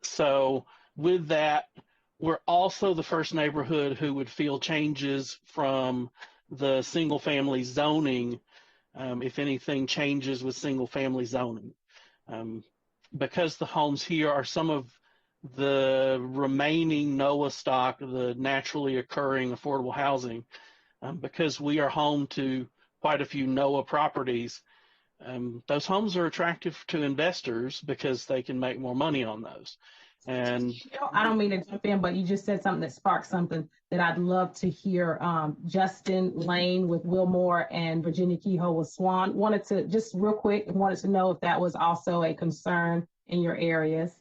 So with that, we're also the first neighborhood who would feel changes from the single family zoning, if anything changes with single family zoning. Because the homes here are some of the remaining NOAA stock, the naturally occurring affordable housing, because we are home to quite a few NOAA properties. Those homes are attractive to investors because they can make more money on those. And I don't mean to jump in, but you just said something that sparked something that I'd love to hear. Justin Lane with Wilmore and Virginia Kehoe with Swan wanted to just real quick wanted to know if that was also a concern in your areas.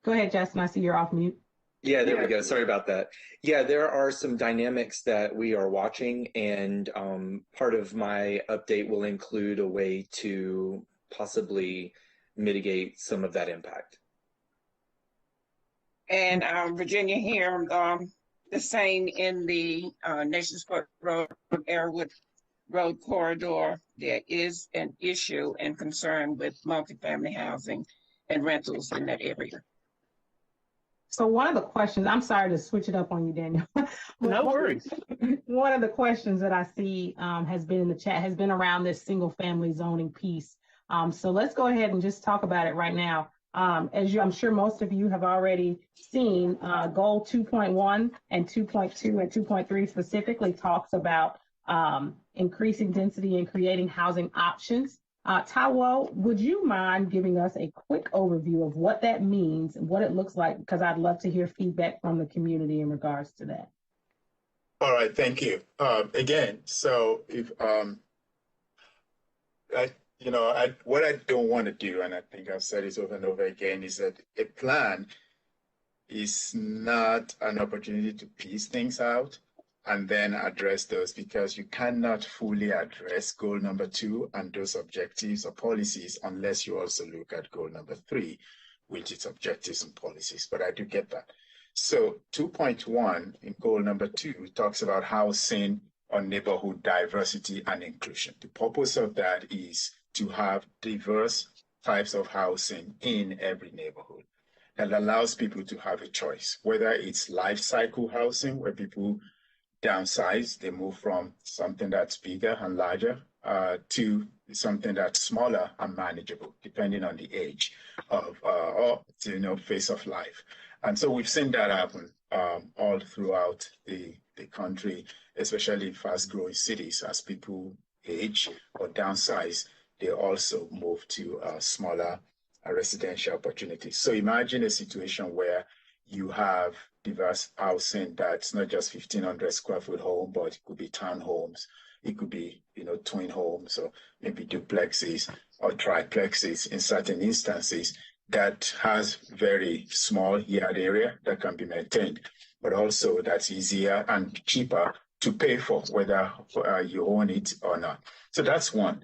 Go ahead, Justin. I see you're off mute. Yeah, there we go. Sorry about that. Yeah, there are some dynamics that we are watching, and part of my update will include a way to possibly mitigate some of that impact. And Virginia here, the same in the Nations Park Road, Airwood Road corridor. There is an issue and concern with multifamily housing and rentals in that area. So one of the questions, I'm sorry to switch it up on you, Daniel. No worries. One of the questions that I see has been in the chat has been around this single family zoning piece. So let's go ahead and just talk about it right now. I'm sure most of you have already seen, goal 2.1 and 2.2 and 2.3 specifically talks about increasing density and creating housing options. Taiwo, would you mind giving us a quick overview of what that means and what it looks like? Because I'd love to hear feedback from the community in regards to that. All right, thank you. Again, so if what I don't want to do, and I think I've said this over and over again, is that a plan is not an opportunity to piece things out and then address those, because you cannot fully address goal number 2 and those objectives or policies unless you also look at goal number 3, which is objectives and policies. But I do get that. So 2.1 in goal number 2 talks about housing or neighborhood diversity and inclusion. The purpose of that is to have diverse types of housing in every neighborhood that allows people to have a choice, whether it's life cycle housing where people downsize, they move from something that's bigger and larger to something that's smaller and manageable, depending on the age of or phase of life. And so we've seen that happen all throughout the country, especially in fast-growing cities. As people age or downsize, they also move to smaller residential opportunities. So imagine a situation where you have diverse housing that's not just 1,500 square foot home, but it could be townhomes, it could be twin homes, or maybe duplexes or triplexes in certain instances that has very small yard area that can be maintained, but also that's easier and cheaper to pay for, whether you own it or not. So that's one.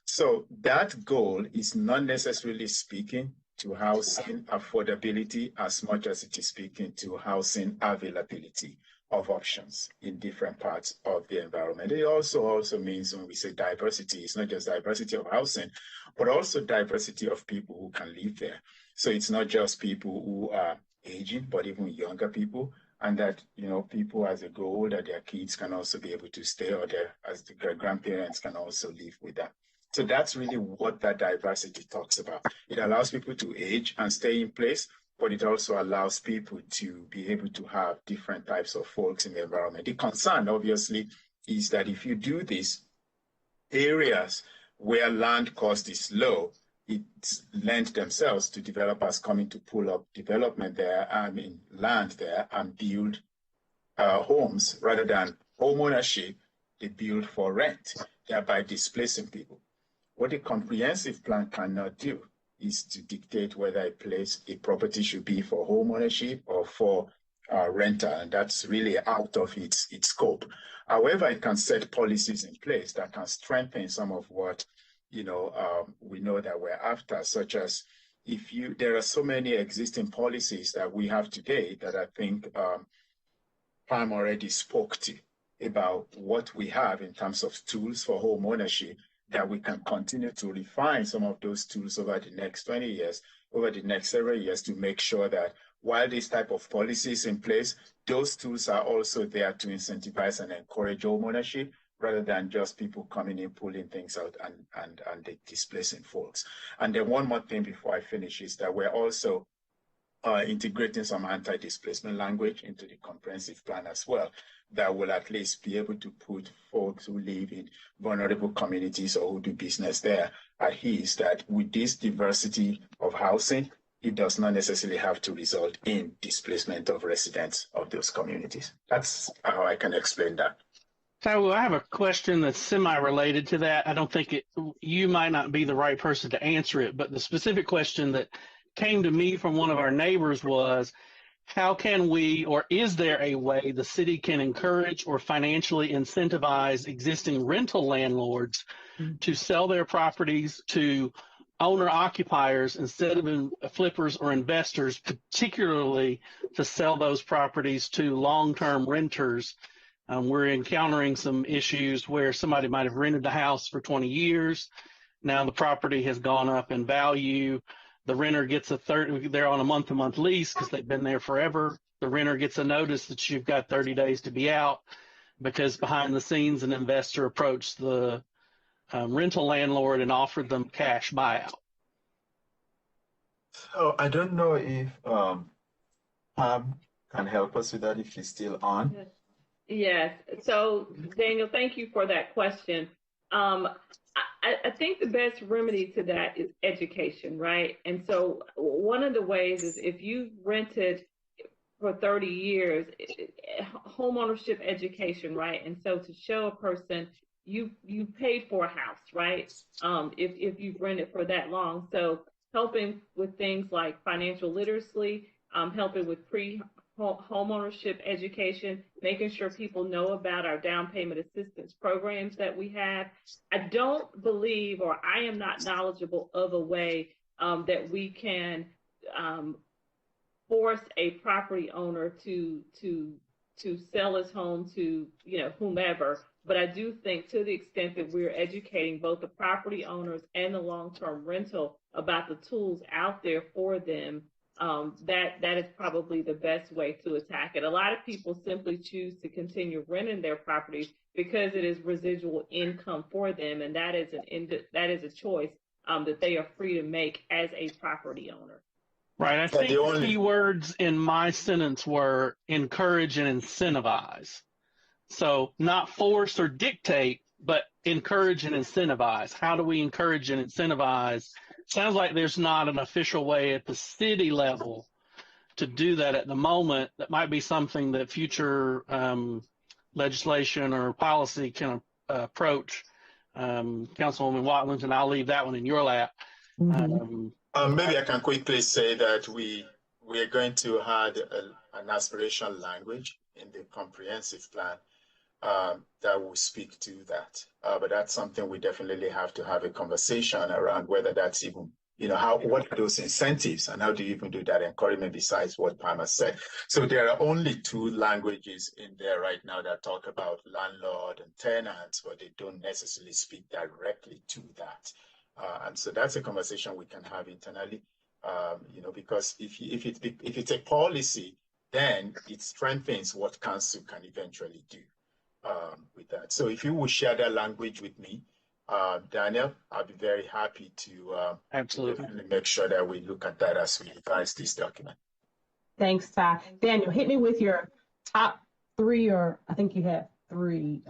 So that goal is not necessarily speaking to housing affordability as much as it is speaking to housing availability of options in different parts of the environment. It also means when we say diversity, it's not just diversity of housing, but also diversity of people who can live there. So it's not just people who are aging, but even younger people, and that people as they grow older, their kids can also be able to stay, or as the grandparents can also live with them. So that's really what that diversity talks about. It allows people to age and stay in place, but it also allows people to be able to have different types of folks in the environment. The concern, obviously, is that if you do this, areas where land cost is low, it lends themselves to developers coming to pull up development there, land there, and build homes rather than home ownership. They build for rent, thereby displacing people. What a comprehensive plan cannot do is to dictate whether a property should be for home ownership or for rental, and that's really out of its scope. However, it can set policies in place that can strengthen some of what we know that we're after, such as there are so many existing policies that we have today that I think Pam already spoke to about what we have in terms of tools for home ownership, that we can continue to refine some of those tools over the next 20 years, over the next several years, to make sure that while this type of policy is in place, those tools are also there to incentivize and encourage home ownership, rather than just people coming in, pulling things out and displacing folks. And then one more thing before I finish is that we're also integrating some anti-displacement language into the comprehensive plan as well, that will at least be able to put folks who live in vulnerable communities or who do business there at ease, that with this diversity of housing, it does not necessarily have to result in displacement of residents of those communities. That's how I can explain that. So I have a question that's semi-related to that. I don't think you might not be the right person to answer it, but the specific question that came to me from one of our neighbors was, how can we, or is there a way the city can encourage or financially incentivize existing rental landlords to sell their properties to owner-occupiers instead of flippers or investors, particularly to sell those properties to long-term renters? We're encountering some issues where somebody might have rented the house for 20 years. Now the property has gone up in value. The renter gets they're on a month-to-month lease because they've been there forever. The renter gets a notice that you've got 30 days to be out because behind the scenes an investor approached the rental landlord and offered them cash buyout. So I don't know if Pam can help us with that if she's still on. Yes. So Daniel, thank you for that question. I think the best remedy to that is education, right? And so one of the ways is if you've rented for 30 years, homeownership education, right? And so to show a person you paid for a house, right? If you've rented for that long. So helping with things like financial literacy, helping with homeownership education, making sure people know about our down payment assistance programs that we have. I don't believe, or I am not knowledgeable of a way that we can force a property owner to sell his home to whomever. But I do think to the extent that we're educating both the property owners and the long-term rental about the tools out there for them, that is probably the best way to attack it. A lot of people simply choose to continue renting their properties because it is residual income for them, and that is a choice that they are free to make as a property owner. Right. I think the key words in my sentence were encourage and incentivize. So not force or dictate, but encourage and incentivize. How do we encourage and incentivize? Sounds like there's not an official way at the city level to do that at the moment. That might be something that future legislation or policy can approach. Councilwoman Watlington, I'll leave that one in your lap. Maybe I can quickly say that we are going to add an aspirational language in the comprehensive plan that will speak to that. But that's something we definitely have to have a conversation around, whether that's even, what are those incentives and how do you even do that encouragement besides what Pam has said. So there are only two languages in there right now that talk about landlord and tenants, but they don't necessarily speak directly to that. And so that's a conversation we can have internally, because if it's a policy, then it strengthens what council can eventually do with that. So if you will share that language with me, Daniel, I'll be very happy to absolutely make sure that we look at that as we revise this document. Thanks, Ty. Daniel, hit me with your top three, or I think you have three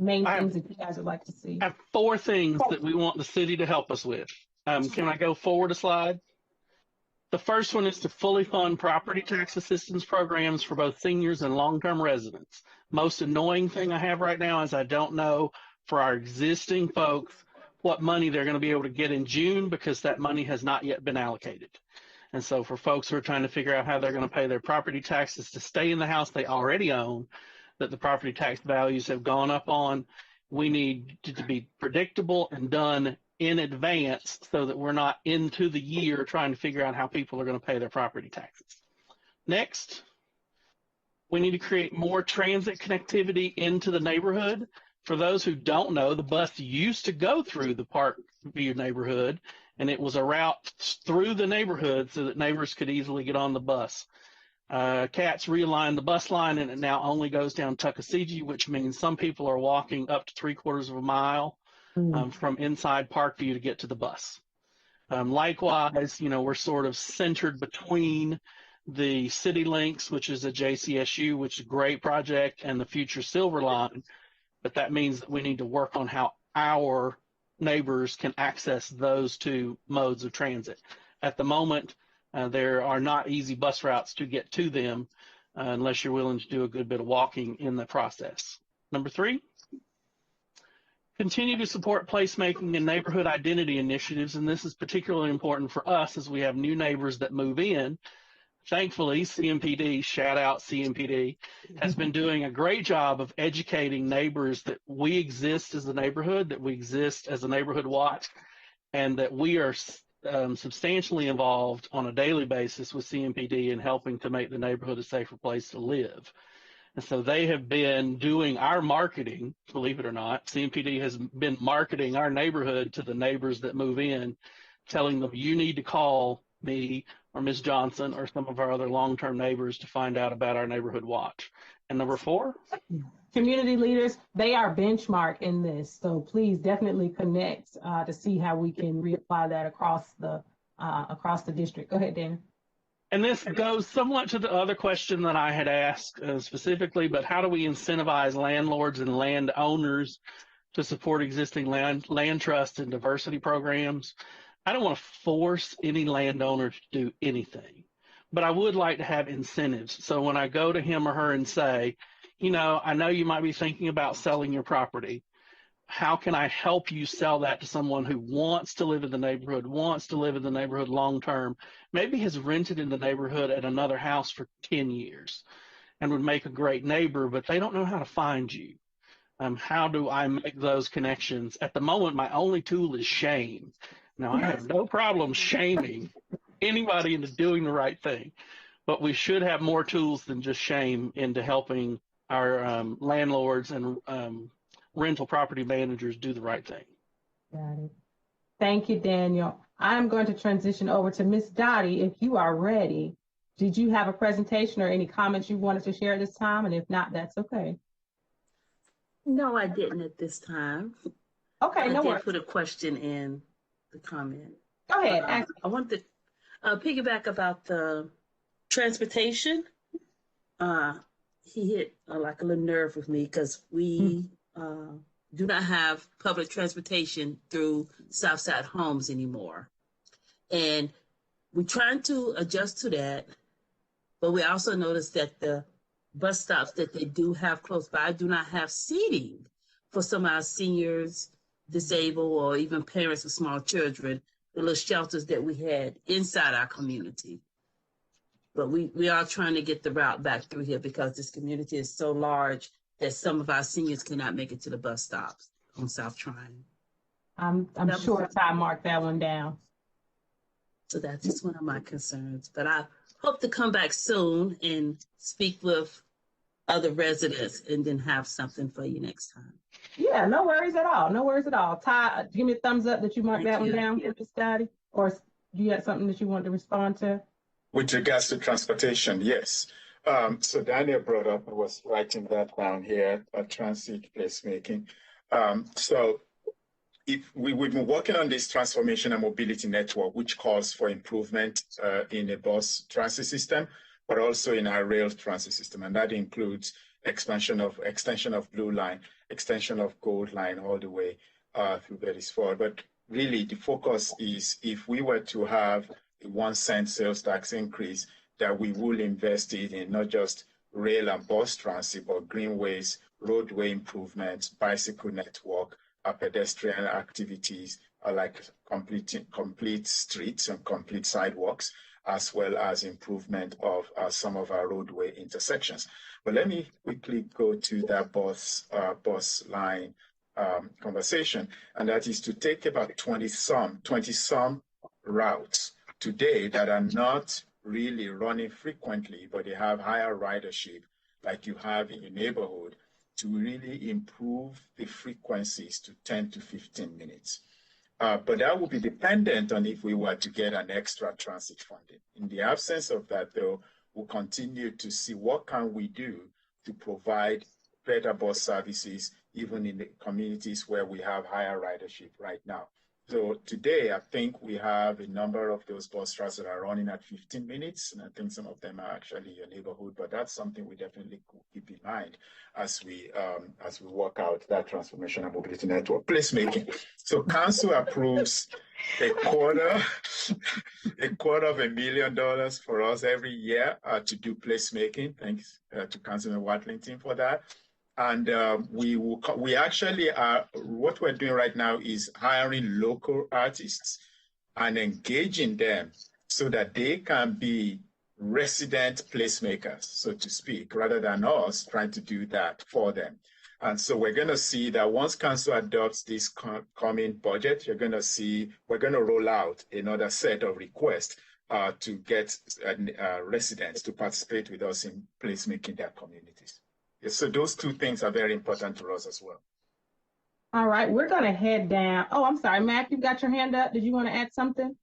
main things that you guys would like to see. I have four things that we want the city to help us with. Can I go forward a slide? The first one is to fully fund property tax assistance programs for both seniors and long-term residents. Most annoying thing I have right now is I don't know for our existing folks what money they're going to be able to get in June because that money has not yet been allocated. And so for folks who are trying to figure out how they're going to pay their property taxes to stay in the house they already own, that the property tax values have gone up on, we need to be predictable and done in advance so that we're not into the year trying to figure out how people are going to pay their property taxes. Next, we need to create more transit connectivity into the neighborhood. For those who don't know, the bus used to go through the Parkview neighborhood, and it was a route through the neighborhood so that neighbors could easily get on the bus. Cats realigned the bus line, and it now only goes down Tuckasegee, which means some people are walking up to 3/4 of a mile from inside Parkview to get to the bus. Likewise, we're sort of centered between the City Links, which is a JCSU, which is a great project, and the future Silver Line. But that means that we need to work on how our neighbors can access those two modes of transit. At the moment, there are not easy bus routes to get to them unless you're willing to do a good bit of walking in the process. Number 3, continue to support placemaking and neighborhood identity initiatives, and this is particularly important for us as we have new neighbors that move in. Thankfully, CMPD, shout out CMPD, has been doing a great job of educating neighbors that we exist as a neighborhood, that we exist as a neighborhood watch, and that we are substantially involved on a daily basis with CMPD in helping to make the neighborhood a safer place to live. And so they have been doing our marketing, believe it or not. CMPD has been marketing our neighborhood to the neighbors that move in, telling them you need to call me or Ms. Johnson or some of our other long-term neighbors to find out about our neighborhood watch. And number 4, community leaders, they are benchmark in this. So please definitely connect to see how we can reapply that across the district. Go ahead, Dan. And this goes somewhat to the other question that I had asked specifically, but how do we incentivize landlords and landowners to support existing land trust and diversity programs? I don't want to force any landowner to do anything, but I would like to have incentives. So when I go to him or her and say, I know you might be thinking about selling your property. How can I help you sell that to someone who wants to live in the neighborhood, wants to live in the neighborhood long term, maybe has rented in the neighborhood at another house for 10 years and would make a great neighbor, but they don't know how to find you. How do I make those connections? At the moment, my only tool is shame. Now, I have no problem shaming anybody into doing the right thing, but we should have more tools than just shame into helping our landlords and rental property managers do the right thing. Got it. Thank you, Daniel. I'm going to transition over to Ms. Dottie. If you are ready, did you have a presentation or any comments you wanted to share at this time? And if not, that's okay. No, I didn't at this time. Okay, no worries. I did put a question in the comment. Go ahead. I want to piggyback about the transportation. He hit like a little nerve with me because we do not have public transportation through Southside Homes anymore. And we're trying to adjust to that, but we also noticed that the bus stops that they do have close by do not have seating for some of our seniors, disabled, or even parents with small children, the little shelters that we had inside our community. But we are trying to get the route back through here because this community is so large that some of our seniors cannot make it to the bus stops on South Tryon. I'm sure Ty marked that one down. So that's just one of my concerns. But I hope to come back soon and speak with other residents and then have something for you next time. Yeah, no worries at all. No worries at all. Ty, give me a thumbs up that you marked that one down, Ms. Dottie. Or do you have something that you want to respond to? With regards to transportation, yes. So Daniel brought up, I was writing that down here, transit placemaking. So if we've been working on this transformation and mobility network, which calls for improvement in a bus transit system, but also in our rail transit system. And that includes extension of Blue Line, extension of Gold Line all the way through Beresford. But really the focus is if we were to have a 1 cent sales tax increase, that we will invest it in not just rail and bus transit, but greenways, roadway improvements, bicycle network, pedestrian activities like complete streets and complete sidewalks, as well as improvement of some of our roadway intersections. But let me quickly go to that bus line conversation, and that is to take about 20 some routes today that are not really running frequently, but they have higher ridership, like you have in your neighborhood, to really improve the frequencies to 10 to 15 minutes. But that will be dependent on if we were to get an extra transit funding. In the absence of that, though, we'll continue to see what can we do to provide better bus services, even in the communities where we have higher ridership right now. So today, I think we have a number of those bus routes that are running at 15 minutes, and I think some of them are actually your neighborhood, but that's something we definitely could keep in mind as we work out that transformation and mobility network. Placemaking. So council approves a quarter of $1,000,000 for us every year to do placemaking. Thanks to Councilman Watlington for that. And we actually are, what we're doing right now is hiring local artists and engaging them so that they can be resident placemakers, so to speak, rather than us trying to do that for them. And so we're going to see that once council adopts this coming budget, you're going to see, we're going to roll out another set of requests to get residents to participate with us in placemaking their communities. So those two things are very important to us as well. All right, we're going to head down. Oh, I'm sorry, Mac, you got your hand up. Did you want to add something?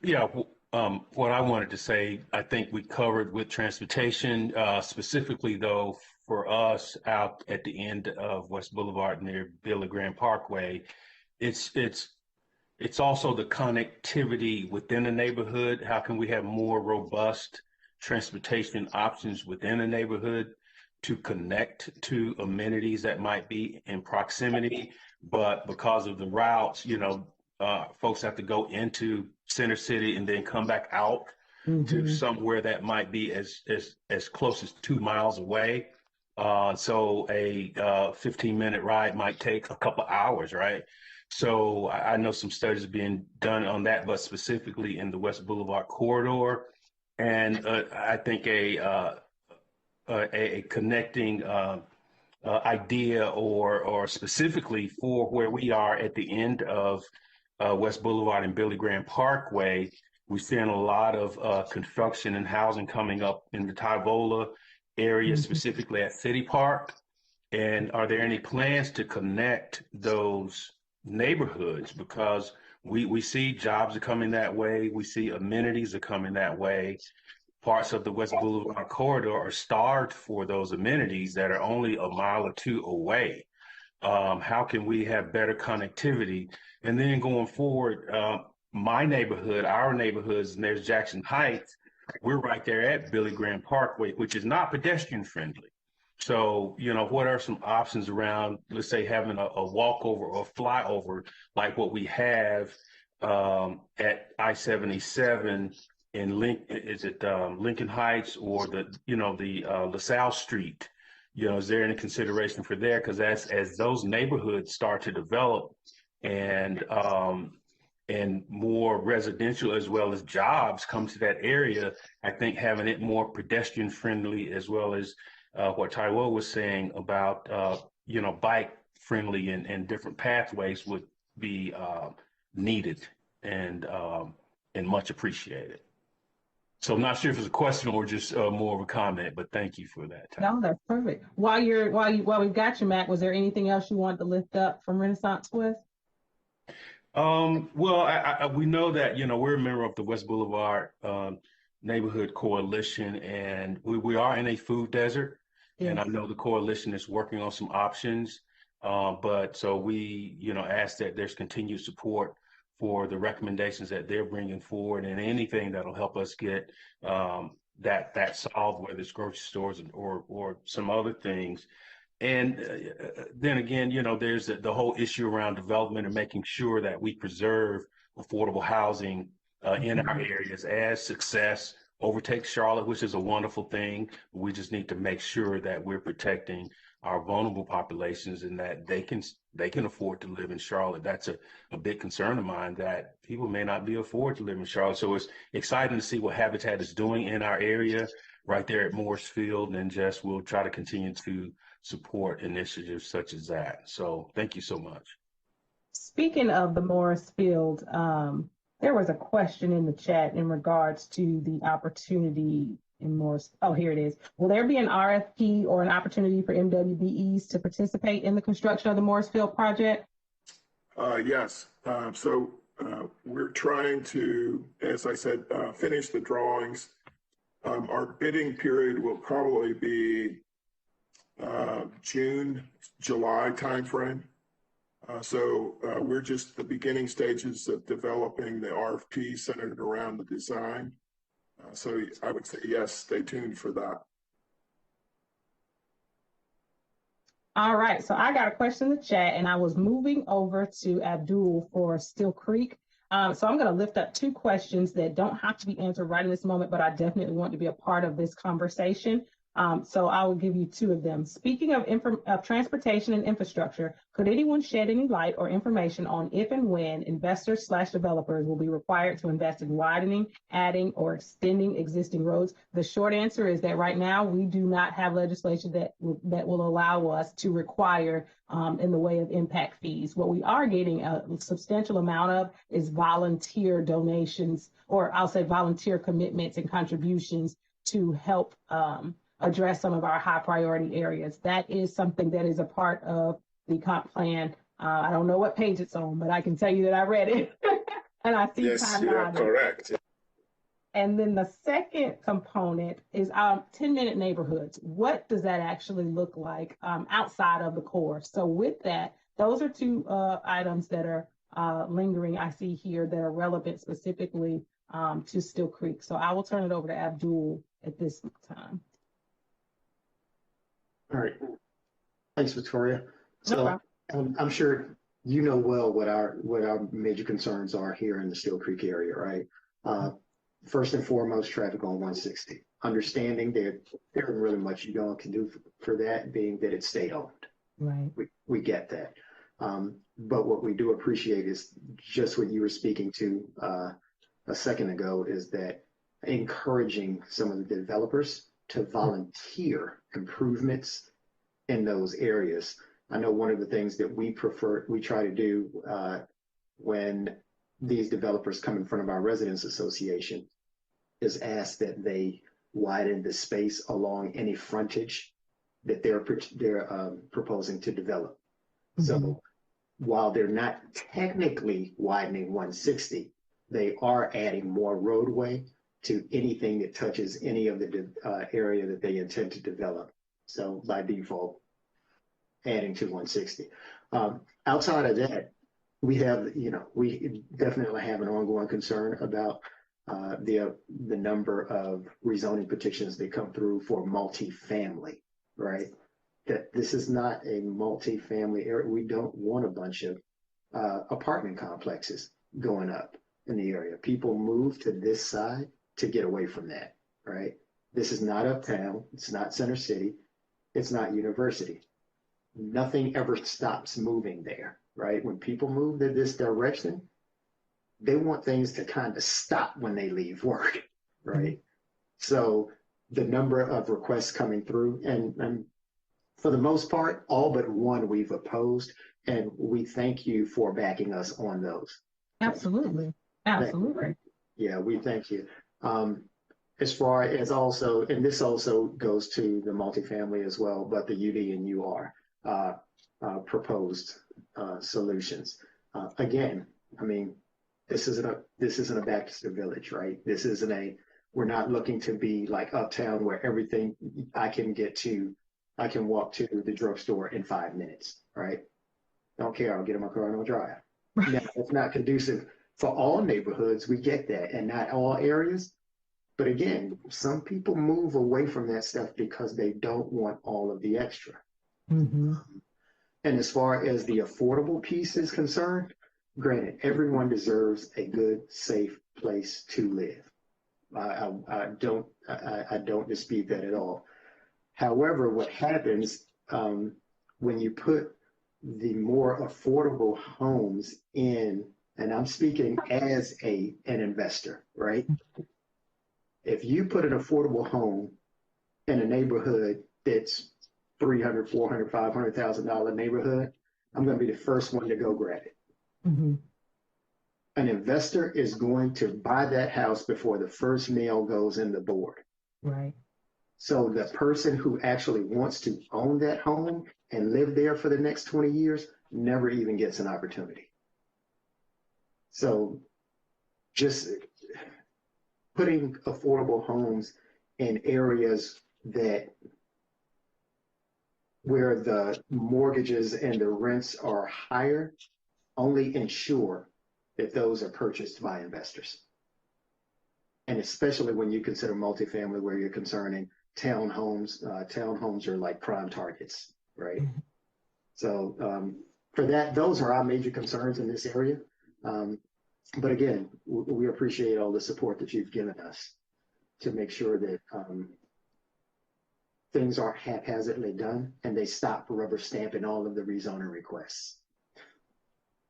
Yeah, what I wanted to say, I think we covered with transportation, specifically though, for us out at the end of West Boulevard near Billy Graham Parkway, it's also the connectivity within the neighborhood. How can we have more robust transportation options within a neighborhood to connect to amenities that might be in proximity, but because of the routes, folks have to go into Center City and then come back out to somewhere that might be as close as 2 miles away. So a 15-minute ride might take a couple hours, right? So I know some studies are being done on that, but specifically in the West Boulevard corridor. And I think a connecting idea or specifically for where we are at the end of West Boulevard and Billy Graham Parkway, we're seeing a lot of construction and housing coming up in the Tyvola area, specifically at City Park. And are there any plans to connect those neighborhoods? Because we see jobs are coming that way. We see amenities are coming that way. Parts of the West Boulevard corridor are starved for those amenities that are only a mile or two away. How can we have better connectivity? And then going forward, my neighborhood, our neighborhoods, and there's Jackson Heights, we're right there at Billy Graham Parkway, which is not pedestrian friendly. So, what are some options around, let's say, having a walkover or flyover like what we have at I-77 in Lincoln Heights or the LaSalle Street? Is there any consideration for there? Because as those neighborhoods start to develop and more residential as well as jobs come to that area, I think having it more pedestrian friendly as well as what Taiwo was saying about, bike friendly and different pathways would be needed and much appreciated. So I'm not sure if it's a question or just more of a comment, but thank you for that. No, that's perfect. While we've got you, Matt, was there anything else you wanted to lift up from Renaissance West? Well, we know that, we're a member of the West Boulevard Neighborhood Coalition, and we are in a food desert. Yes. And I know the coalition is working on some options, but so we, ask that there's continued support for the recommendations that they're bringing forward and anything that'll help us get that solved, whether it's grocery stores or some other things. And then again, there's the whole issue around development and making sure that we preserve affordable housing in our areas as success overtakes Charlotte, which is a wonderful thing. We just need to make sure that we're protecting our vulnerable populations and that they can afford to live in Charlotte. That's a big concern of mine, that people may not be afford to live in Charlotte. So it's exciting to see what Habitat is doing in our area right there at Morrisfield, and we'll try to continue to support initiatives such as that. So thank you so much. Speaking of the Morrisfield, there was a question in the chat in regards to the opportunity in Morris. Oh, here it is. Will there be an RFP or an opportunity for MWBEs to participate in the construction of the Morrisfield project? Yes. So we're trying to, as I said, finish the drawings. Our bidding period will probably be June, July timeframe. So we're just the beginning stages of developing the RFP centered around the design. So I would say yes, stay tuned for that. All right, so I got a question in the chat, and I was moving over to Abdul for Still Creek. So I'm going to lift up two questions that don't have to be answered right in this moment, but I definitely want to be a part of this conversation. So I will give you two of them. Speaking of transportation and infrastructure, could anyone shed any light or information on if and when investors/developers will be required to invest in widening, adding, or extending existing roads? The short answer is that right now we do not have legislation that will allow us to require in the way of impact fees. What we are getting a substantial amount of is volunteer donations, or I'll say volunteer commitments and contributions to help address some of our high priority areas. That is something that is a part of the comp plan. I don't know what page it's on, but I can tell you that I read it. And I see yes, time you are nodding. correct. And then the second component is 10-minute neighborhoods. What does that actually look like outside of the core? So with that, those are two items that are lingering, I see here, that are relevant specifically to Still Creek. So I will turn it over to Abdul at this time. All right. Thanks, Victoria. So No I'm sure you know well what our major concerns are here in the Still Creek area, right? First and foremost, traffic on 160. Understanding that there isn't really much you can do for that, being that it's state owned. Right. We get that. But what we do appreciate is just what you were speaking to a second ago, is that encouraging some of the developers to volunteer improvements in those areas. I know one of the things that we try to do when these developers come in front of our residents association is ask that they widen the space along any frontage that they're proposing to develop. Mm-hmm. So while they're not technically widening 160, they are adding more roadway to anything that touches any of the area that they intend to develop. So by default, adding to 160. Outside of that, we definitely have an ongoing concern about the number of rezoning petitions that come through for multifamily, right? That this is not a multifamily area. We don't want a bunch of apartment complexes going up in the area. People move to this side to get away from that, right? This is not uptown. It's not Center City. It's not University. Nothing ever stops moving there, right? When people move in this direction, they want things to kind of stop when they leave work, right? Mm-hmm. So the number of requests coming through, and for the most part, all but one we've opposed, and we thank you for backing us on those. Absolutely. Absolutely. Yeah, we thank you. As far as also, and this also goes to the multifamily as well, but the UD and UR proposed solutions. Again, I mean, this isn't a Baxter Village, right? This isn't we're not looking to be like uptown where everything I can walk to the drugstore in 5 minutes, right? Don't care, I'll get in my car and I'll drive. Now, it's not conducive for all neighborhoods, we get that, and not all areas. But again, some people move away from that stuff because they don't want all of the extra. Mm-hmm. And as far as the affordable piece is concerned, granted, everyone deserves a good, safe place to live. I don't dispute that at all. However, what happens when you put the more affordable homes in, and I'm speaking as an investor, right? If you put an affordable home in a neighborhood that's $300,000, $400,000, $500,000 neighborhood, I'm going to be the first one to go grab it. Mm-hmm. An investor is going to buy that house before the first nail goes in the board. Right. So the person who actually wants to own that home and live there for the next 20 years never even gets an opportunity. So just putting affordable homes in areas where the mortgages and the rents are higher only ensure that those are purchased by investors. And especially when you consider multifamily, where you're concerning townhomes. Townhomes are like prime targets, right? So for that, those are our major concerns in this area. But again, we appreciate all the support that you've given us to make sure that things aren't haphazardly done and they stop rubber stamping all of the rezoning requests.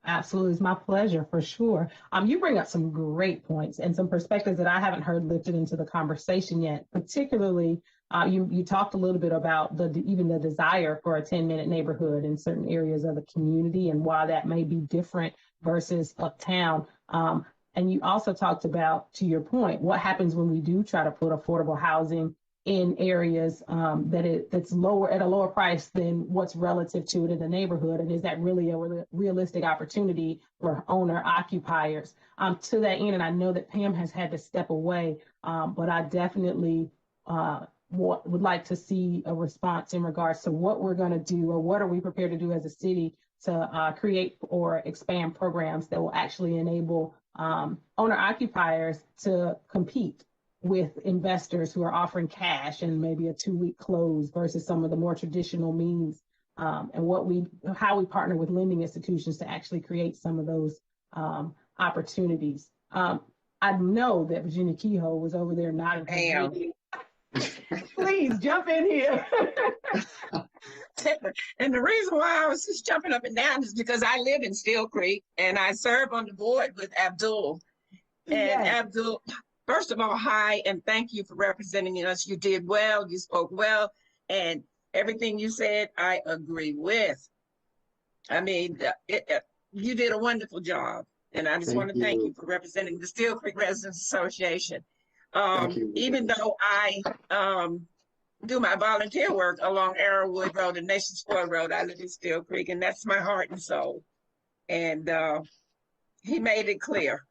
Absolutely. It's my pleasure, for sure. You bring up some great points and some perspectives that I haven't heard lifted into the conversation yet. Particularly, you talked a little bit about even the desire for a 10-minute neighborhood in certain areas of the community and why that may be different versus uptown. And you also talked about, to your point, what happens when we do try to put affordable housing in areas that's lower, at a lower price than what's relative to it in the neighborhood, and is that really a realistic opportunity for owner occupiers? To that end, and I know that Pam has had to step away, but I definitely would like to see a response in regards to what we're going to do, or what are we prepared to do as a city to create or expand programs that will actually enable owner occupiers to compete with investors who are offering cash and maybe a 2-week close versus some of the more traditional means, and how we partner with lending institutions to actually create some of those opportunities. I know that Virginia Kehoe was over there nodding. Please jump in here. And the reason why I was just jumping up and down is because I live in Steel Creek and I serve on the board with Abdul. And yes. Abdul, first of all, hi, and thank you for representing us. You did well, you spoke well, and everything you said, I agree with. I mean, you did a wonderful job, and I just want to thank you for representing the Steel Creek Residents Association. Even though I do my volunteer work along Arrowwood Road and Nations Ford Road, I live in Steel Creek, and that's my heart and soul. And he made it clear.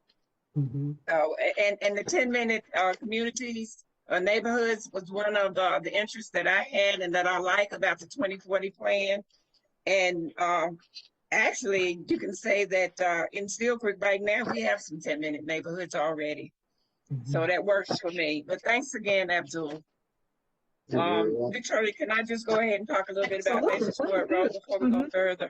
Mm-hmm. And the 10-minute communities or neighborhoods was one of the interests that I had and that I like about the 2040 plan. And actually, you can say that in Steel Creek right now, we have some 10-minute neighborhoods already. Mm-hmm. So that works for me. But thanks again, Abdul. Victoria, can I just go ahead and talk a little bit about Nations Ford Road before we go further?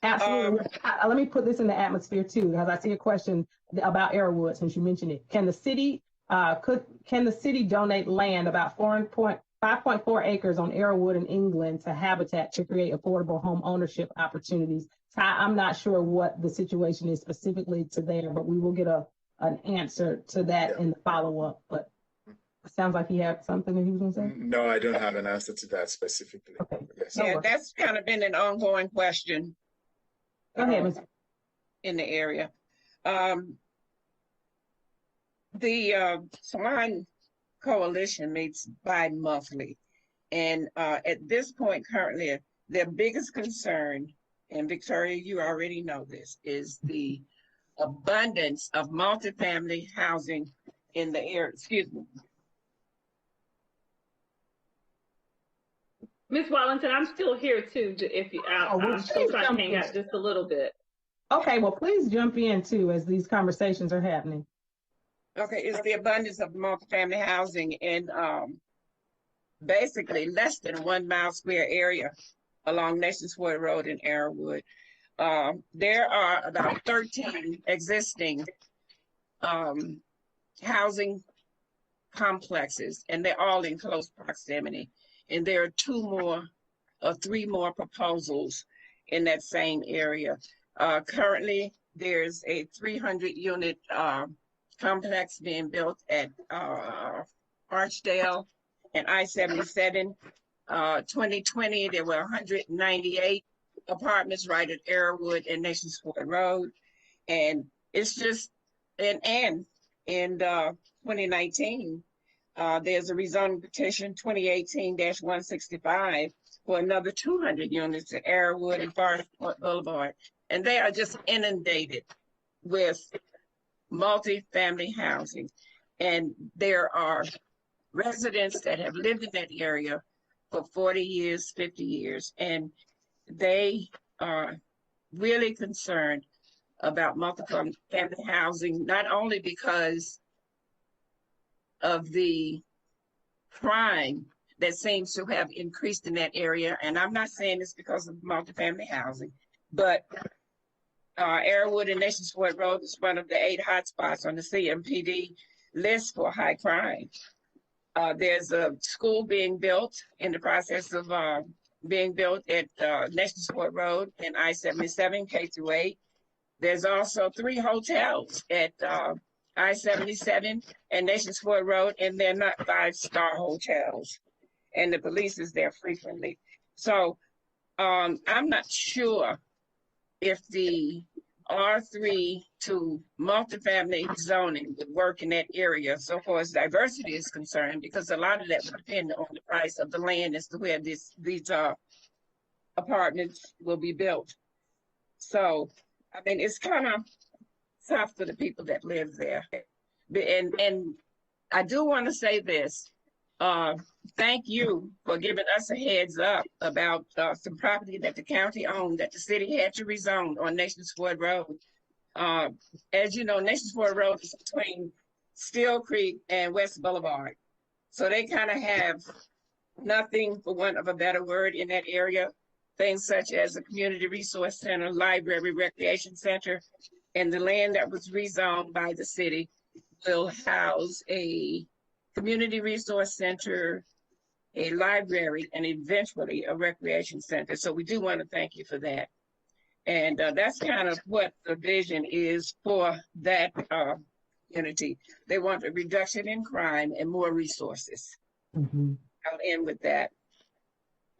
Absolutely. Let me put this in the atmosphere too, because I see a question about Arrowwood since you mentioned it. Can the city donate land about 5.4 acres on Arrowwood in England to Habitat to create affordable home ownership opportunities? I'm not sure what the situation is specifically to there, but we will get an answer to that in the follow-up. But it sounds like he had something that he was going to say. No, I don't have an answer to that specifically. Okay. Yes. Yeah, that's kind of been an ongoing question. Go ahead, Ms. In the area. The Salon Coalition meets bi-monthly. And at this point, currently, their biggest concern, and Victoria, you already know this, is the abundance of multifamily housing in the area. Excuse me. Ms. Watlington, I'm still here too. If you, I'm still trying to hang out just a little bit. Okay, well, please jump in too as these conversations are happening. Okay, it's the abundance of multifamily housing in basically less than 1 mile square area along Nations Ford Road in Arrowwood. There are about 13 existing housing complexes, and they're all in close proximity. And there are 3 more proposals in that same area. Currently, there's a 300-unit complex being built at Archdale and I-77. 2020, there were 198 apartments right at Arrowwood and Nations Ford Road. And it's just, and in 2019, there's a rezoning petition 2018-165 for another 200 units at Arrowwood and Forest Point Boulevard. And they are just inundated with multi-family housing. And there are residents that have lived in that area for 40 years, 50 years, and they are really concerned about multi-family housing, not only because of the crime that seems to have increased in that area, and I'm not saying it's because of multi-family housing, but Arrowwood and Nations Ford Road is one of the 8 hotspots on the CMPD list for high crime. There's a school being built, in the process of being built at Nations Ford Road and I-77 K-8. There's also 3 hotels at I-77 and Nations Ford Road, and they're not 5-star hotels. And the police is there frequently. So I'm not sure if the R3 to multifamily zoning would work in that area so far as diversity is concerned, because a lot of that would depend on the price of the land as to where these apartments will be built. So, I mean, it's kind of tough for the people that live there. And I do want to say this. Thank you for giving us a heads up about some property that the county owned that the city had to rezone on Nations Ford Road. As you know, Nations Ford Road is between Steel Creek and West Boulevard. So they kind of have nothing, for want of a better word, in that area. Things such as a community resource center, library, recreation center, and the land that was rezoned by the city will house a community resource center, a library, and eventually a recreation center. So we do want to thank you for that. And that's kind of what the vision is for that community. They want a reduction in crime and more resources. Mm-hmm. I'll end with that.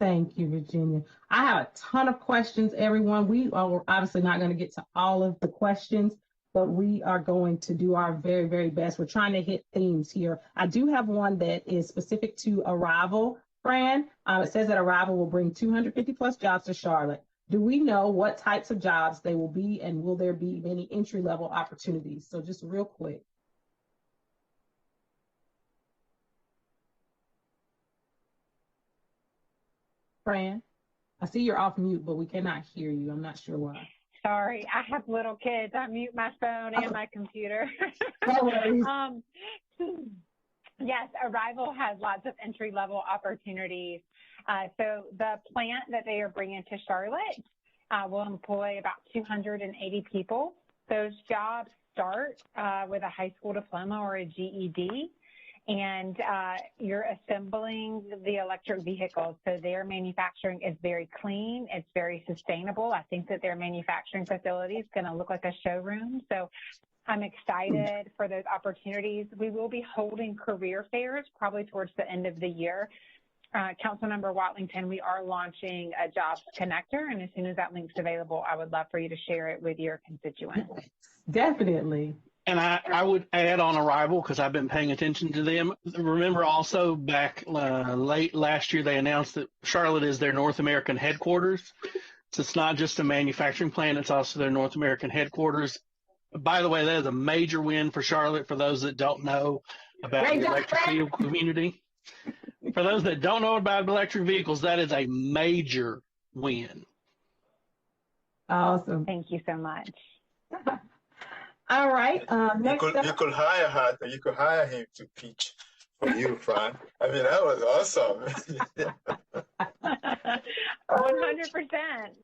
Thank you, Virginia. I have a ton of questions, everyone. We are obviously not going to get to all of the questions, but we are going to do our very, very best. We're trying to hit themes here. I do have one that is specific to Arrival, Fran. It says that Arrival will bring 250 plus jobs to Charlotte. Do we know what types of jobs they will be, and will there be many entry-level opportunities? So just real quick. Fran, I see you're off mute, but we cannot hear you. I'm not sure why. Sorry, I have little kids. I mute my phone and my computer. No worries. Yes, Arrival has lots of entry-level opportunities. So the plant that they are bringing to Charlotte will employ about 280 people. Those jobs start with a high school diploma or a GED. And you're assembling the electric vehicles. So their manufacturing is very clean. It's very sustainable. I think that their manufacturing facility is going to look like a showroom. So I'm excited for those opportunities. We will be holding career fairs probably towards the end of the year. Council Member Watlington, we are launching a jobs connector. And as soon as that link's available, I would love for you to share it with your constituents. Definitely. And I would add on Arrival, because I've been paying attention to them. Remember also back late last year, they announced that Charlotte is their North American headquarters. So it's not just a manufacturing plant, it's also their North American headquarters. By the way, that is a major win for Charlotte for those that don't know about the electric vehicle community. For those that don't know about electric vehicles, that is a major win. Awesome. Thank you so much. All right. Next you could hire her. You could hire him to pitch for you, Fran. I mean, that was awesome. 100%.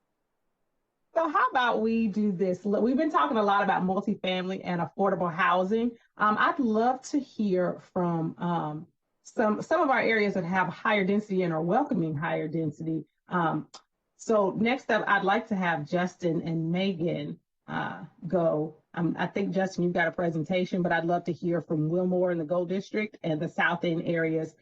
So how about we do this? We've been talking a lot about multifamily and affordable housing. I'd love to hear from some of our areas that have higher density and are welcoming higher density. So next up, I'd like to have Justin and Megan go. I think, Justin, you've got a presentation, but I'd love to hear from Wilmore in the Gold District and the South End areas.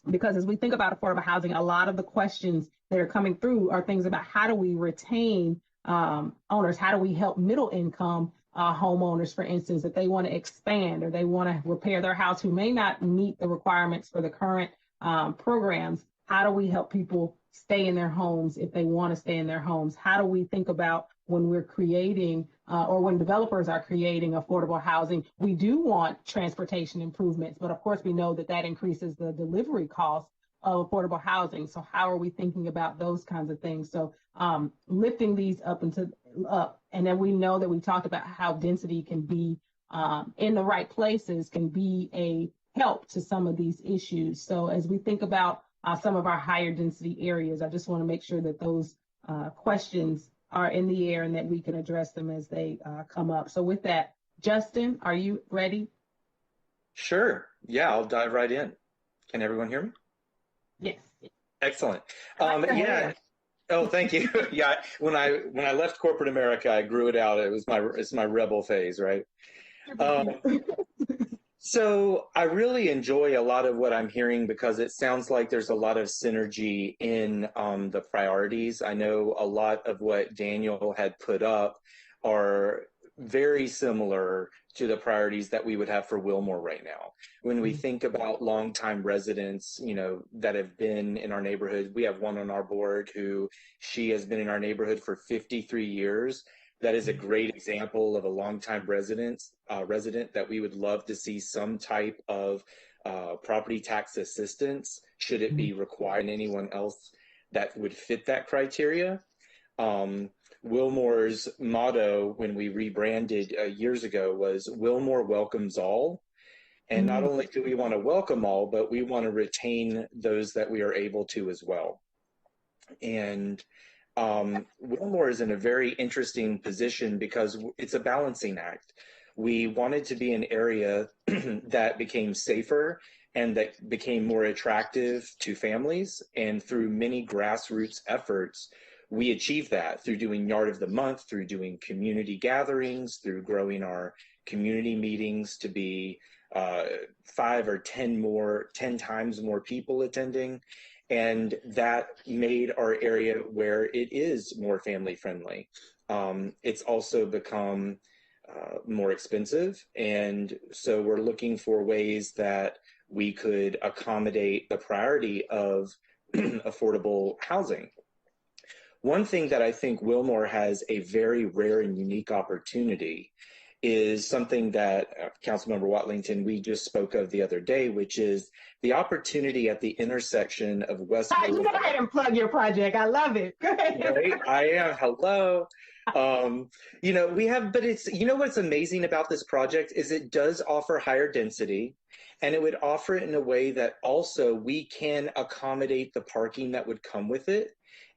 Because as we think about affordable housing, a lot of the questions that are coming through are things about how do we retain owners? How do we help middle income homeowners, for instance, if they want to expand or they want to repair their house who may not meet the requirements for the current programs? How do we help people stay in their homes if they want to stay in their homes? How do we think about when we're creating or when developers are creating affordable housing? We do want transportation improvements, but of course we know that that increases the delivery cost of affordable housing. So how are we thinking about those kinds of things? So lifting these up, and then we know that we talked about how density can be in the right places can be a help to some of these issues. So as we think about some of our higher density areas, I just want to make sure that those questions are in the air and that we can address them as they come up. So with that, Justin, are you ready? Sure. Yeah, I'll dive right in. Can everyone hear me? Yes. Excellent. Yeah. Oh, thank you. Yeah. When I left corporate America, I grew it out. It's my rebel phase, right? So I really enjoy a lot of what I'm hearing because it sounds like there's a lot of synergy in the priorities. I know a lot of what Daniel had put up are very similar to the priorities that we would have for Wilmore right now. When we think about longtime residents, that have been in our neighborhood, we have one on our board she has been in our neighborhood for 53 years. That is a great example of a longtime resident that we would love to see some type of property tax assistance, should it be required, and anyone else that would fit that criteria. Wilmore's motto when we rebranded years ago was Wilmore welcomes all. And not only do we want to welcome all, but we want to retain those that we are able to as well. And Wilmore is in a very interesting position because it's a balancing act. We wanted to be an area that became safer and that became more attractive to families. And through many grassroots efforts, we achieved that through doing Yard of the Month, through doing community gatherings, through growing our community meetings to be 5 or 10 times more people attending. And that made our area where it is more family friendly. It's also become more expensive. And so we're looking for ways that we could accommodate the priority of affordable housing. One thing that I think Wilmore has a very rare and unique opportunity is something that Council Member Watlington, we just spoke of the other day, which is the opportunity at the intersection of West Boulevard. You go ahead and plug your project. I love it. Go ahead. Right? I am. Hello. We have, but it's, what's amazing about this project is it does offer higher density, and it would offer it in a way that also we can accommodate the parking that would come with it.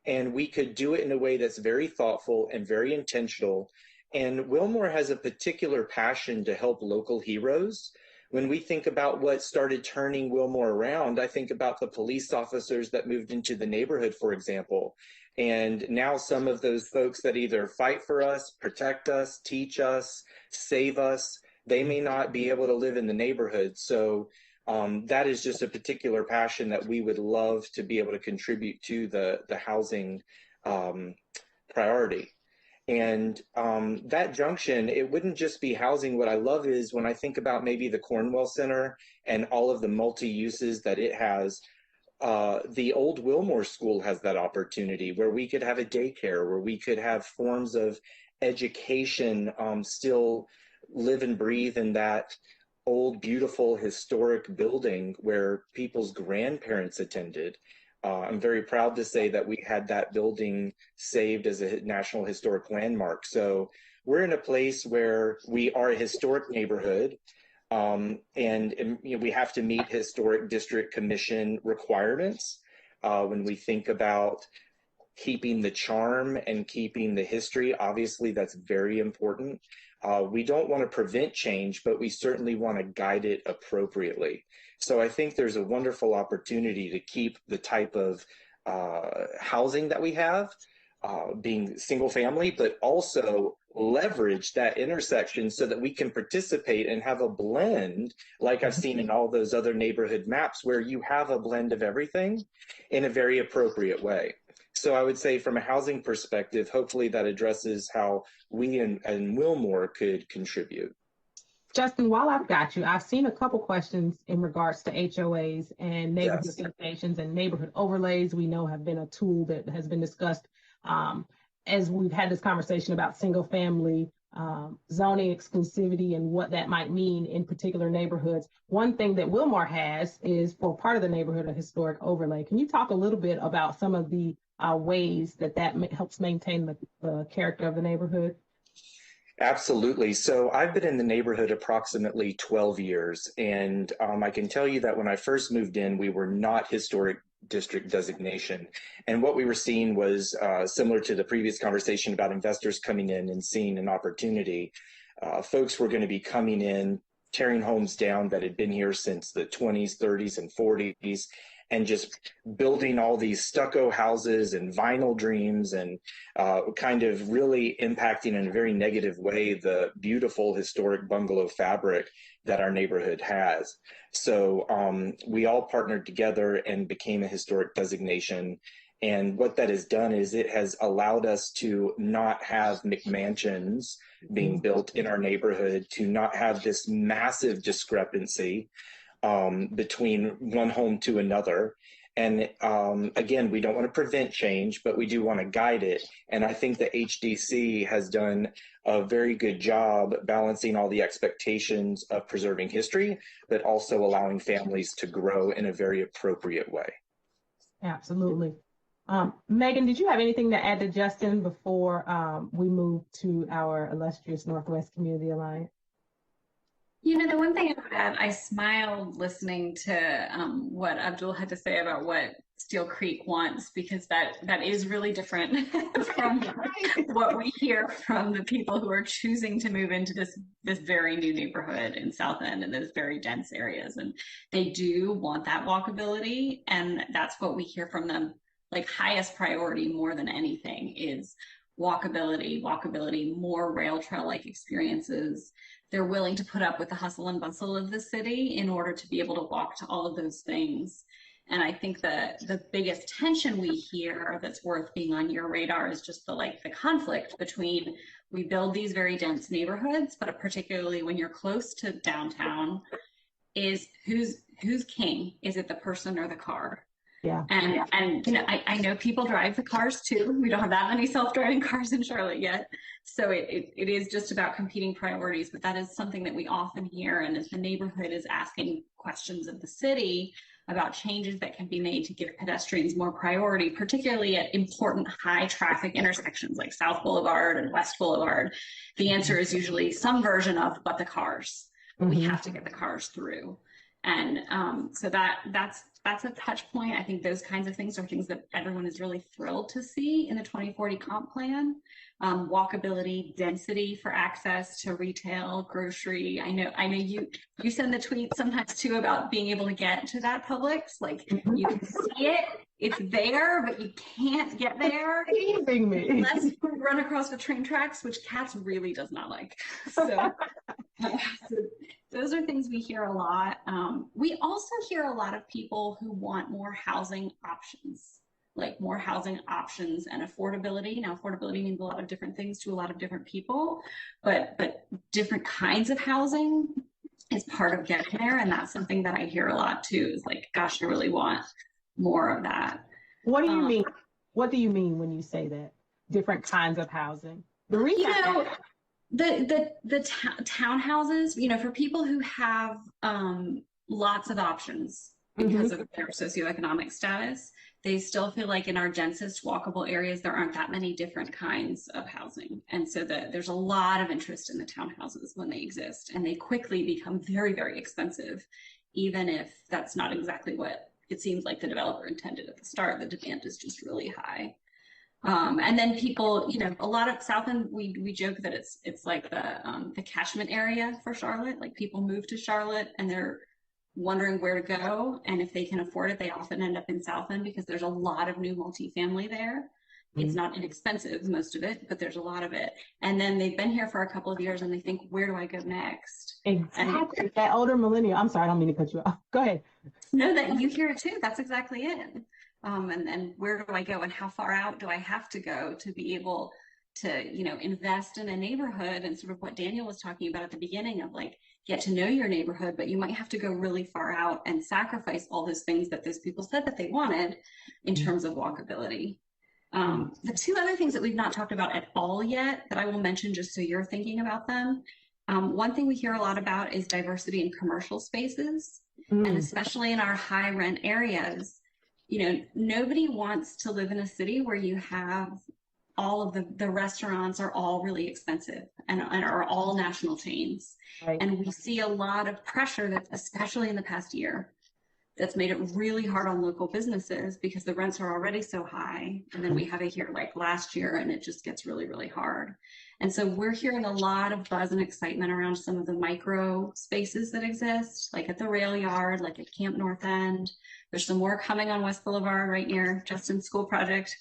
And we could do it in a way that's very thoughtful and very intentional. And Wilmore has a particular passion to help local heroes. When we think about what started turning Wilmore around, I think about the police officers that moved into the neighborhood, for example. And now some of those folks that either fight for us, protect us, teach us, save us, they may not be able to live in the neighborhood. So that is just a particular passion that we would love to be able to contribute to the housing priority. And that junction, it wouldn't just be housing. What I love is when I think about maybe the Cornwell Center and all of the multi-uses that it has, the old Wilmore School has that opportunity where we could have a daycare, where we could have forms of education still live and breathe in that old, beautiful, historic building where people's grandparents attended. I'm very proud to say that we had that building saved as a National Historic Landmark. So we're in a place where we are a historic neighborhood, and we have to meet Historic District Commission requirements when we think about keeping the charm and keeping the history. Obviously, that's very important. We don't want to prevent change, but we certainly want to guide it appropriately. So I think there's a wonderful opportunity to keep the type of housing that we have being single family, but also leverage that intersection so that we can participate and have a blend like I've seen in all those other neighborhood maps where you have a blend of everything in a very appropriate way. So I would say from a housing perspective, hopefully that addresses how we and Wilmore could contribute. Justin, while I've got you, I've seen a couple questions in regards to HOAs and neighborhood Yes. associations and neighborhood overlays. We know have been a tool that has been discussed as we've had this conversation about single family zoning exclusivity and what that might mean in particular neighborhoods. One thing that Wilmore has is for part of the neighborhood a historic overlay. Can you talk a little bit about some of the ways that helps maintain the character of the neighborhood? Absolutely. So I've been in the neighborhood approximately 12 years, and I can tell you that when I first moved in, we were not historic district designation. And what we were seeing was similar to the previous conversation about investors coming in and seeing an opportunity. Folks were going to be coming in, tearing homes down that had been here since the 20s, 30s, and 40s, and just building all these stucco houses and vinyl dreams and kind of really impacting in a very negative way the beautiful historic bungalow fabric that our neighborhood has. So we all partnered together and became a historic designation. And what that has done is it has allowed us to not have McMansions being built in our neighborhood, to not have this massive discrepancy between one home to another. And again, we don't want to prevent change, but we do want to guide it. And I think the HDC has done a very good job balancing all the expectations of preserving history, but also allowing families to grow in a very appropriate way. Absolutely. Megan, did you have anything to add to Justin before we move to our illustrious Northwest Community Alliance? You know, the one thing I would add, I smiled listening to what Abdul had to say about what Steel Creek wants, because that is really different from what we hear from the people who are choosing to move into this very new neighborhood in South End and those very dense areas. And they do want that walkability, and that's what we hear from them. Like, highest priority more than anything is walkability, more rail trail-like experiences. They're willing to put up with the hustle and bustle of the city in order to be able to walk to all of those things. And I think the biggest tension we hear that's worth being on your radar is just the conflict between, we build these very dense neighborhoods, but particularly when you're close to downtown, is who's king? Is it the person or the car? Yeah. And you know, I know people drive the cars too. We don't have that many self-driving cars in Charlotte yet. So it is just about competing priorities, but that is something that we often hear. And as the neighborhood is asking questions of the city about changes that can be made to give pedestrians more priority, particularly at important high traffic intersections like South Boulevard and West Boulevard, the answer is usually some version of, but the cars. We have to get the cars through. And so that's a touch point. I think those kinds of things are things that everyone is really thrilled to see in the 2040 comp plan. Walkability, density for access to retail, grocery. I know you send the tweets sometimes too about being able to get to that Publix. Like, you can see it, it's there, but you can't get there unless you run across the train tracks, which Cats really does not like. So those are things we hear a lot. We also hear a lot of people who want more housing options, like more housing options and affordability. Now, affordability means a lot of different things to a lot of different people, but different kinds of housing is part of getting there. And that's something that I hear a lot too, is like, gosh, I really want more of that. What do you mean? What do you mean when you say that? Different kinds of housing? The reason the townhouses, you know, for people who have lots of options because of their socioeconomic status, they still feel like in our densest walkable areas, there aren't that many different kinds of housing. And so there's a lot of interest in the townhouses when they exist, and they quickly become very, very expensive, even if that's not exactly what it seems like the developer intended at the start. The demand is just really high. And then people, you know, a lot of South End, we joke that it's like the catchment area for Charlotte. Like, people move to Charlotte and they're wondering where to go, and if they can afford it, they often end up in South End because there's a lot of new multifamily there. It's not inexpensive, most of it, but there's a lot of it. And then they've been here for a couple of years and they think, where do I go next? Exactly. That older millennial. I'm sorry, I don't mean to cut you off. Go ahead. No, that you hear it too. That's exactly it. And then where do I go, and how far out do I have to go to be able invest in a neighborhood, and sort of what Daniel was talking about at the beginning of like, get to know your neighborhood, but you might have to go really far out and sacrifice all those things that those people said that they wanted in terms of walkability. The two other things that we've not talked about at all yet that I will mention just so you're thinking about them. One thing we hear a lot about is diversity in commercial spaces, and especially in our high rent areas. Nobody wants to live in a city where you have all of the restaurants are all really expensive and are all national chains. Right. And we see a lot of pressure that, especially in the past year, that's made it really hard on local businesses because the rents are already so high. And then we have it here like last year, and it just gets really, really hard. And so we're hearing a lot of buzz and excitement around some of the micro spaces that exist, like at the rail yard, like at Camp North End. There's some more coming on West Boulevard right near Justin's school project.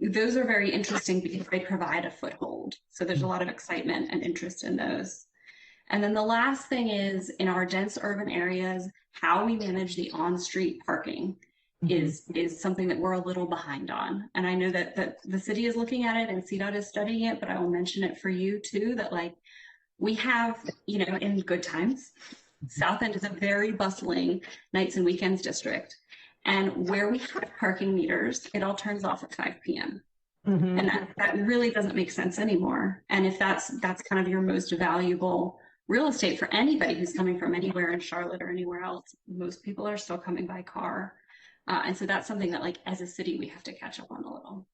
Those are very interesting because they provide a foothold. So there's a lot of excitement and interest in those. And then the last thing is, in our dense urban areas, how we manage the on-street parking is something that we're a little behind on. And I know that the city is looking at it and CDOT is studying it, but I will mention it for you too, that like we have, in good times, South End is a very bustling nights and weekends district. And where we have parking meters, it all turns off at 5 p.m. And that really doesn't make sense anymore. And if that's kind of your most valuable real estate for anybody who's coming from anywhere in Charlotte or anywhere else, most people are still coming by car. And so that's something that, like, as a city, we have to catch up on a little.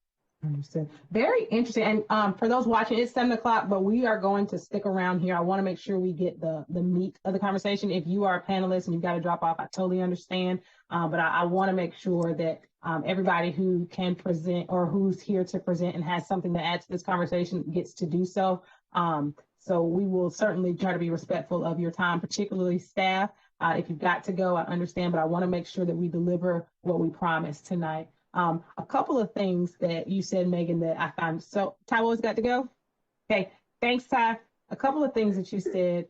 Understood. Very interesting. And for those watching, it's 7 o'clock, but we are going to stick around here. I want to make sure we get the meat of the conversation. If you are a panelist and you've got to drop off, I totally understand. But I want to make sure that everybody who can present or who's here to present and has something to add to this conversation gets to do so. So we will certainly try to be respectful of your time, particularly staff. If you've got to go, I understand, but I want to make sure that we deliver what we promised tonight. A couple of things that you said, Megan, that I found. So Taiwo's got to go. Okay, thanks, Ty. A couple of things that you said.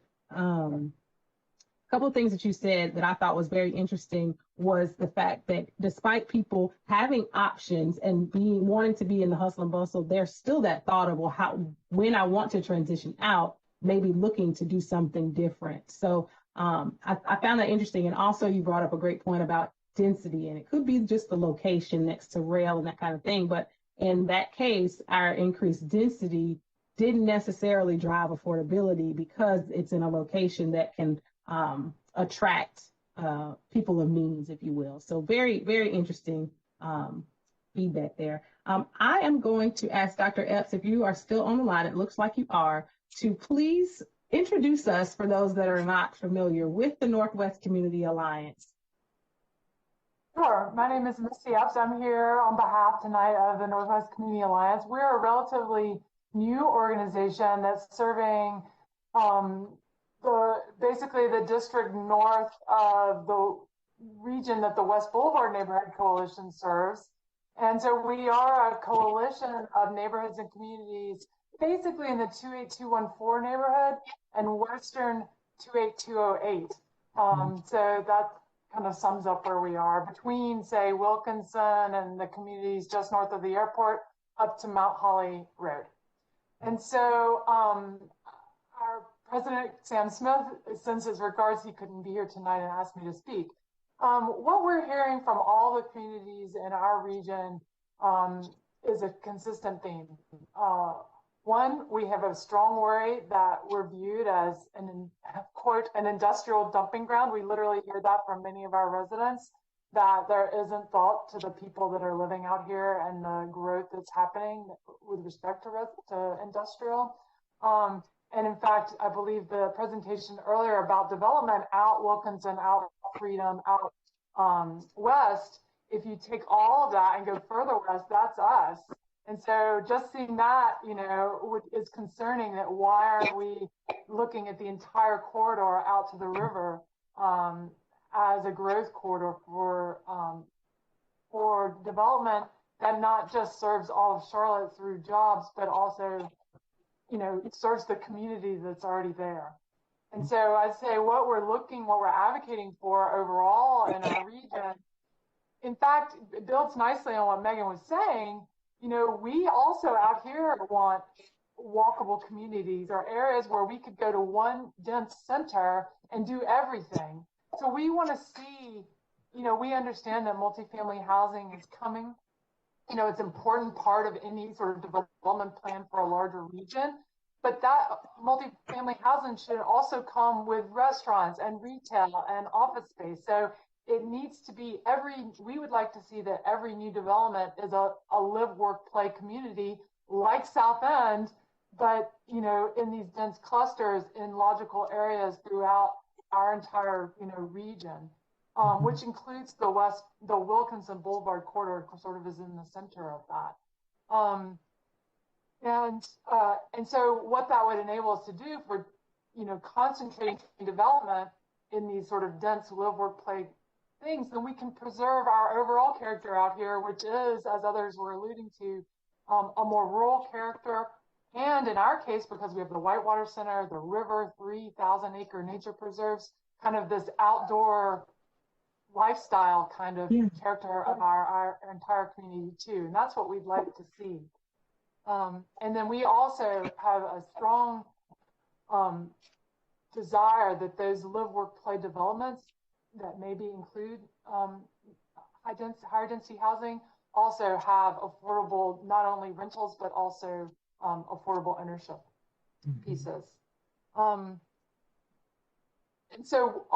That I thought was very interesting was the fact that despite people having options and wanting to be in the hustle and bustle, there's still that thought of, well, when I want to transition out, maybe looking to do something different. So I found that interesting. And also you brought up a great point about density, and it could be just the location next to rail and that kind of thing. But in that case, our increased density didn't necessarily drive affordability because it's in a location that can attract people of means, if you will. So very, very interesting feedback there. I am going to ask Dr. Epps, if you are still on the line, it looks like you are, to please introduce us, for those that are not familiar, with the Northwest Community Alliance. Sure. My name is Misty Epps. I'm here on behalf tonight of the Northwest Community Alliance. We're a relatively new organization that's serving basically the district north of the region that the West Boulevard Neighborhood Coalition serves. And so we are a coalition of neighborhoods and communities basically in the 28214 neighborhood and Western 28208. So that kind of sums up where we are between, say, Wilkinson and the communities just north of the airport up to Mount Holly Road. And so our President Sam Smith sends his regards. He couldn't be here tonight and asked me to speak. What we're hearing from all the communities in our region is a consistent theme. One, we have a strong worry that we're viewed as quote, an industrial dumping ground. We literally hear that from many of our residents, that there isn't thought to the people that are living out here and the growth that's happening with respect to industrial. And in fact, I believe the presentation earlier about development out Wilkinson, out Freedom, out west, if you take all of that and go further west, that's us. And so just seeing that, is concerning. That why aren't we looking at the entire corridor out to the river as a growth corridor for development that not just serves all of Charlotte through jobs, but also, it serves the community that's already there. And so I'd say what we're advocating for overall in our region, in fact, it builds nicely on what Megan was saying. you know, we also out here want walkable communities or areas where we could go to one dense center and do everything. So we want to see, you know, we understand that multifamily housing is coming. You know, it's an important part of any sort of development plan for a larger region. But that multifamily housing should also come with restaurants and retail and office space. So it needs to be we would like to see that every new development is a live, work, play community like South End, but, you know, in these dense clusters in logical areas throughout our entire, you know, region, which includes the Wilkinson Boulevard corridor sort of is in the center of that. And so what that would enable us to do for, you know, concentrating development in these sort of dense live, work, play things, then we can preserve our overall character out here, which is, as others were alluding to, a more rural character. And in our case, because we have the Whitewater Center, the river, 3,000-acre nature preserves, kind of this outdoor lifestyle kind of character of our entire community too. And that's what we'd like to see. And then we also have a strong desire that those live, work, play developments that maybe include higher density housing also have affordable, not only rentals, but also affordable ownership pieces. And so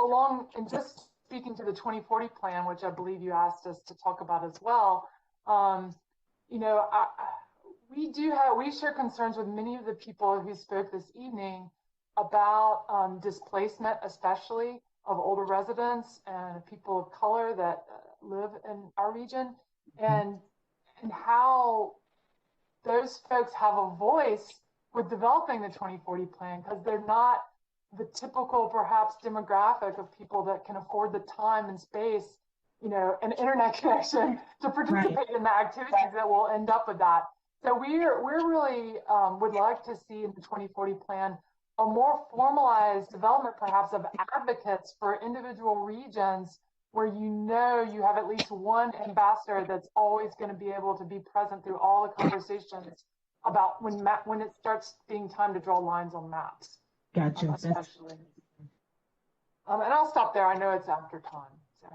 and just speaking to the 2040 plan, which I believe you asked us to talk about as well, you know, we share concerns with many of the people who spoke this evening about displacement, especially of older residents and people of color that live in our region, and how those folks have a voice with developing the 2040 plan, because they're not the typical, perhaps, demographic of people that can afford the time and space, you know, an internet connection to participate in the activities that will end up with that. So we're really would like to see in the 2040 plan a more formalized development, perhaps, of advocates for individual regions where you know you have at least one ambassador that's always going to be able to be present through all the conversations about when it starts being time to draw lines on maps. Gotcha. Especially. And I'll stop there. I know it's after time. So.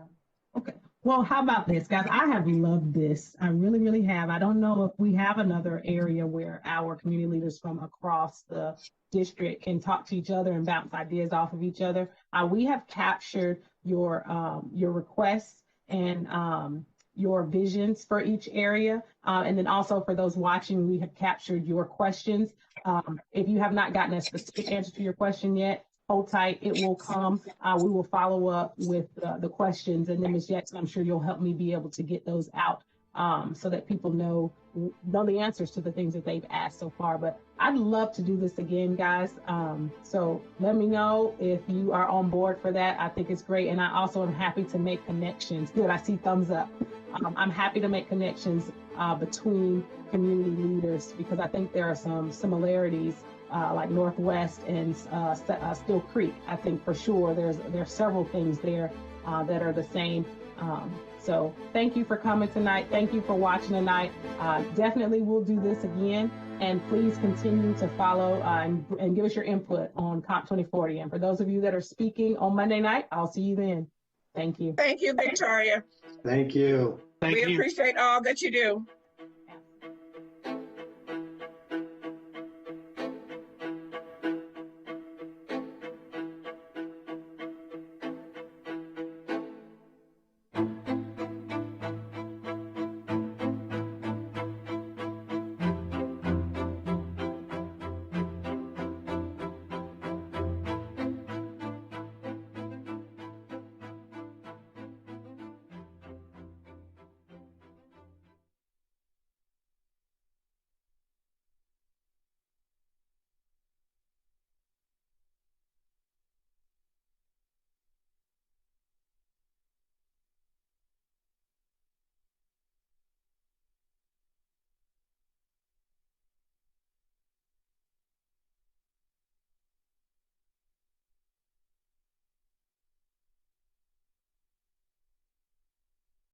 Okay. Well, how about this, guys? I have loved this. I really, really have. I don't know if we have another area where our community leaders from across the district can talk to each other and bounce ideas off of each other. We have captured your requests and your visions for each area. And then also for those watching, we have captured your questions. If you have not gotten a specific answer to your question yet, hold tight, it will come. We will follow up with the questions, and then Ms. Jackson, I'm sure you'll help me be able to get those out so that people know the answers to the things that they've asked so far. But I'd love to do this again, guys. So let me know if you are on board for that. I think it's great. And I also am happy to make connections. Good, I see thumbs up. I'm happy to make connections between community leaders, because I think there are some similarities like Northwest and Still Creek. I think for sure there's several things there that are the same. So thank you for coming tonight. Thank you for watching tonight. Definitely we'll do this again. And please continue to follow and give us your input on Comp 2040. And for those of you that are speaking on Monday night, I'll see you then. Thank you. Thank you, Victoria. Thank you. We appreciate all that you do.